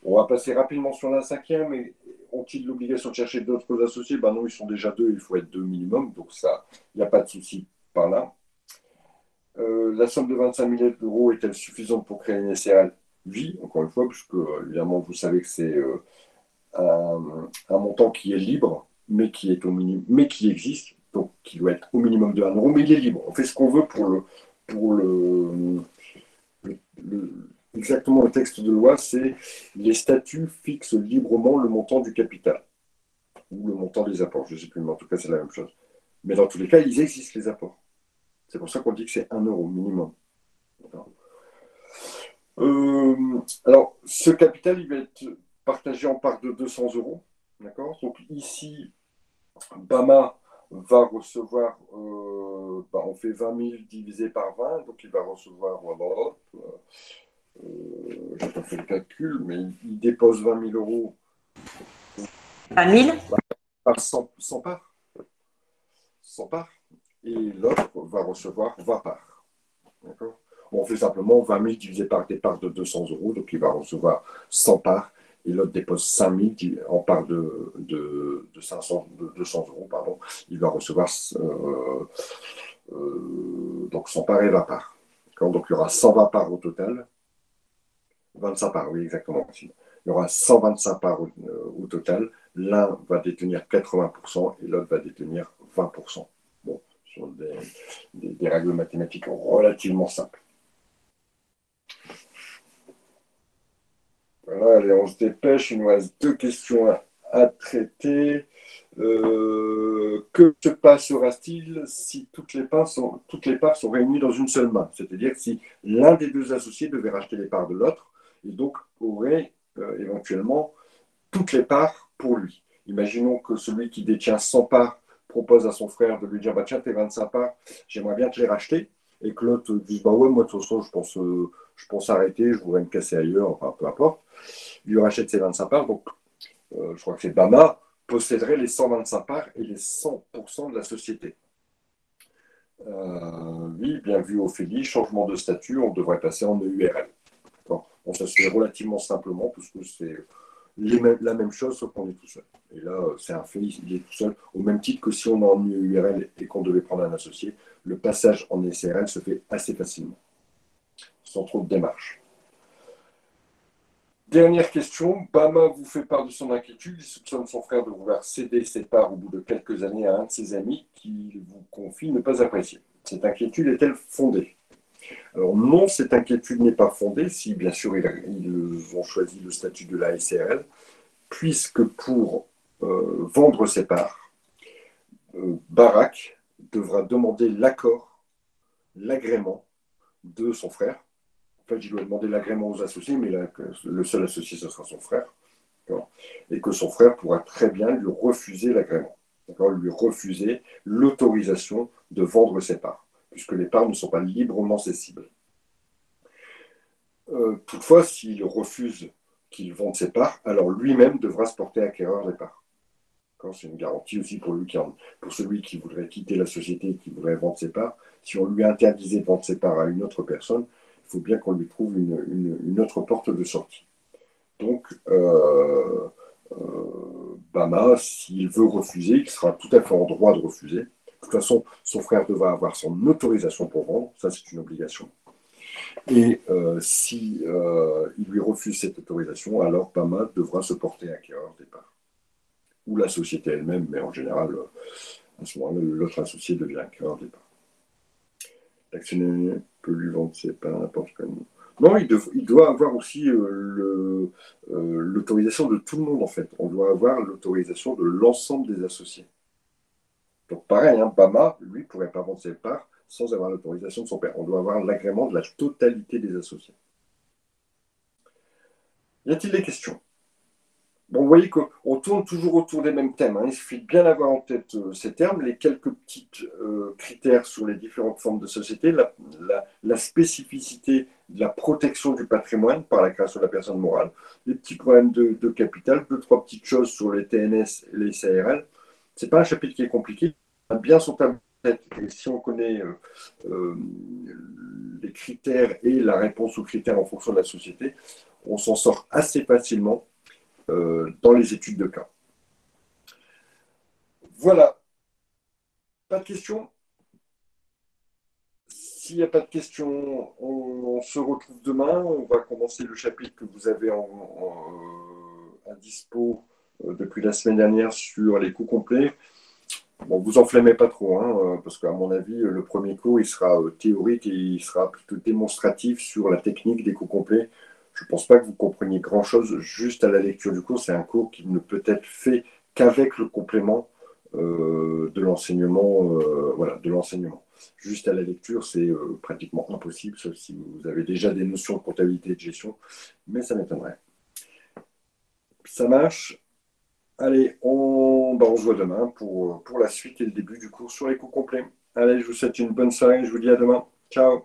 On va passer rapidement sur la cinquième. Et ont-ils l'obligation de chercher d'autres associés? Ben non, ils sont déjà deux, il faut être deux minimum. Donc ça, il n'y a pas de souci par là. La somme de 25 000 euros est-elle suffisante pour créer une SRL? Oui, encore une fois, puisque évidemment, vous savez que c'est un montant qui est libre, mais qui est au minimum, mais qui existe, donc qui doit être au minimum de 1 euro, mais il est libre. On fait ce qu'on veut exactement le texte de loi, c'est les statuts fixent librement le montant du capital ou le montant des apports. Je ne sais plus, mais en tout cas, c'est la même chose. Mais dans tous les cas, ils existent les apports. C'est pour ça qu'on dit que c'est 1 euro minimum. Alors, ce capital, il va être partagé en parts de 200 euros. D'accord? Donc ici, Bama va recevoir, on fait 20 000 divisé par 20, donc il va recevoir, j'ai pas fait le calcul, mais il dépose 20 000 euros 20 000 par 100 parts. 100 parts. Et l'autre va recevoir 20 parts. D'accord? On fait simplement 20 000 divisé par des parts de 200 euros, donc il va recevoir 100 parts, et l'autre dépose 5 000 en parts de 200 euros, pardon. Il va recevoir donc 100 parts et 20 parts. Donc il y aura 120 parts au total. 25 parts, oui, exactement. Il y aura 125 parts au total. L'un va détenir 80% et l'autre va détenir 20%. Bon, sur des règles mathématiques relativement simples. Voilà, allez, on se dépêche. Il nous reste deux questions à traiter. Que se passera-t-il si toutes les parts sont réunies dans une seule main? C'est-à-dire si l'un des deux associés devait racheter les parts de l'autre et donc aurait éventuellement toutes les parts pour lui. Imaginons que celui qui détient 100 parts propose à son frère de lui dire tiens, tes 25 parts, j'aimerais bien te les racheter. Et que l'autre dise ouais, moi de toute façon, je pense arrêter, je voudrais me casser ailleurs, enfin peu importe. Il lui rachète ses 25 parts. Donc je crois que c'est Bama, posséderait les 125 parts et les 100% de la société. Oui, bien vu Ophélie, changement de statut, on devrait passer en EURL. Bon, ça se fait relativement simplement, puisque c'est la même chose, sauf qu'on est tout seul. Et là, c'est un fait, il est tout seul, au même titre que si on est en EURL et qu'on devait prendre un associé, le passage en SRL se fait assez facilement, sans trop de démarches. Dernière question, Bama vous fait part de son inquiétude, il soupçonne son frère de vouloir céder ses parts au bout de quelques années à un de ses amis qu'il vous confie ne pas apprécier. Cette inquiétude est-elle fondée? Alors non, cette inquiétude n'est pas fondée, si bien sûr ils ont choisi le statut de la SRL, puisque pour vendre ses parts, Barak devra demander l'accord, l'agrément de son frère. En fait, il doit demander l'agrément aux associés, mais là, le seul associé, ce sera son frère. Et que son frère pourra très bien lui refuser l'agrément, lui refuser l'autorisation de vendre ses parts, puisque les parts ne sont pas librement cessibles. Toutefois, s'il refuse qu'il vende ses parts, alors lui-même devra se porter acquéreur des parts. C'est une garantie aussi pour celui qui voudrait quitter la société et qui voudrait vendre ses parts. Si on lui interdisait de vendre ses parts à une autre personne, il faut bien qu'on lui trouve une autre porte de sortie. Donc, Bama, s'il veut refuser, il sera tout à fait en droit de refuser. De toute façon, son frère devra avoir son autorisation pour vendre, ça c'est une obligation. Et si il lui refuse cette autorisation, alors Bama devra se porter acquéreur des parts. Ou la société elle-même, mais en général, à ce moment-là, l'autre associé devient acquéreur des parts. L'actionnaire peut lui vendre ses parts n'importe comment. Non, il doit avoir aussi l'autorisation de tout le monde, en fait. On doit avoir l'autorisation de l'ensemble des associés. Donc pareil, Bama, lui, ne pourrait pas vendre ses parts sans avoir l'autorisation de son père. On doit avoir l'agrément de la totalité des associés. Y a-t-il des questions? Bon, vous voyez qu'on tourne toujours autour des mêmes thèmes. Il suffit de bien avoir en tête ces termes, les quelques petits critères sur les différentes formes de société, la spécificité de la protection du patrimoine par la création de la personne morale, les petits problèmes de capital, 2-3 petites choses sur les TNS et les SARL. Ce n'est pas un chapitre qui est compliqué. On a bien son tableau de tête. Et si on connaît les critères et la réponse aux critères en fonction de la société, on s'en sort assez facilement dans les études de cas. Voilà. Pas de questions? S'il n'y a pas de questions, on se retrouve demain. On va commencer le chapitre que vous avez à dispo depuis la semaine dernière sur les coûts complets. Bon, vous enflammez pas trop, parce qu'à mon avis, le premier cours, il sera théorique et il sera plutôt démonstratif sur la technique des coûts complets. Je ne pense pas que vous compreniez grand-chose juste à la lecture du cours. C'est un cours qui ne peut être fait qu'avec le complément de l'enseignement. De l'enseignement. Juste à la lecture, c'est pratiquement impossible, sauf si vous avez déjà des notions de comptabilité et de gestion, mais ça m'étonnerait. Ça marche. Allez, on se voit demain pour la suite et le début du cours sur les coûts complets. Allez, je vous souhaite une bonne soirée. Je vous dis à demain. Ciao.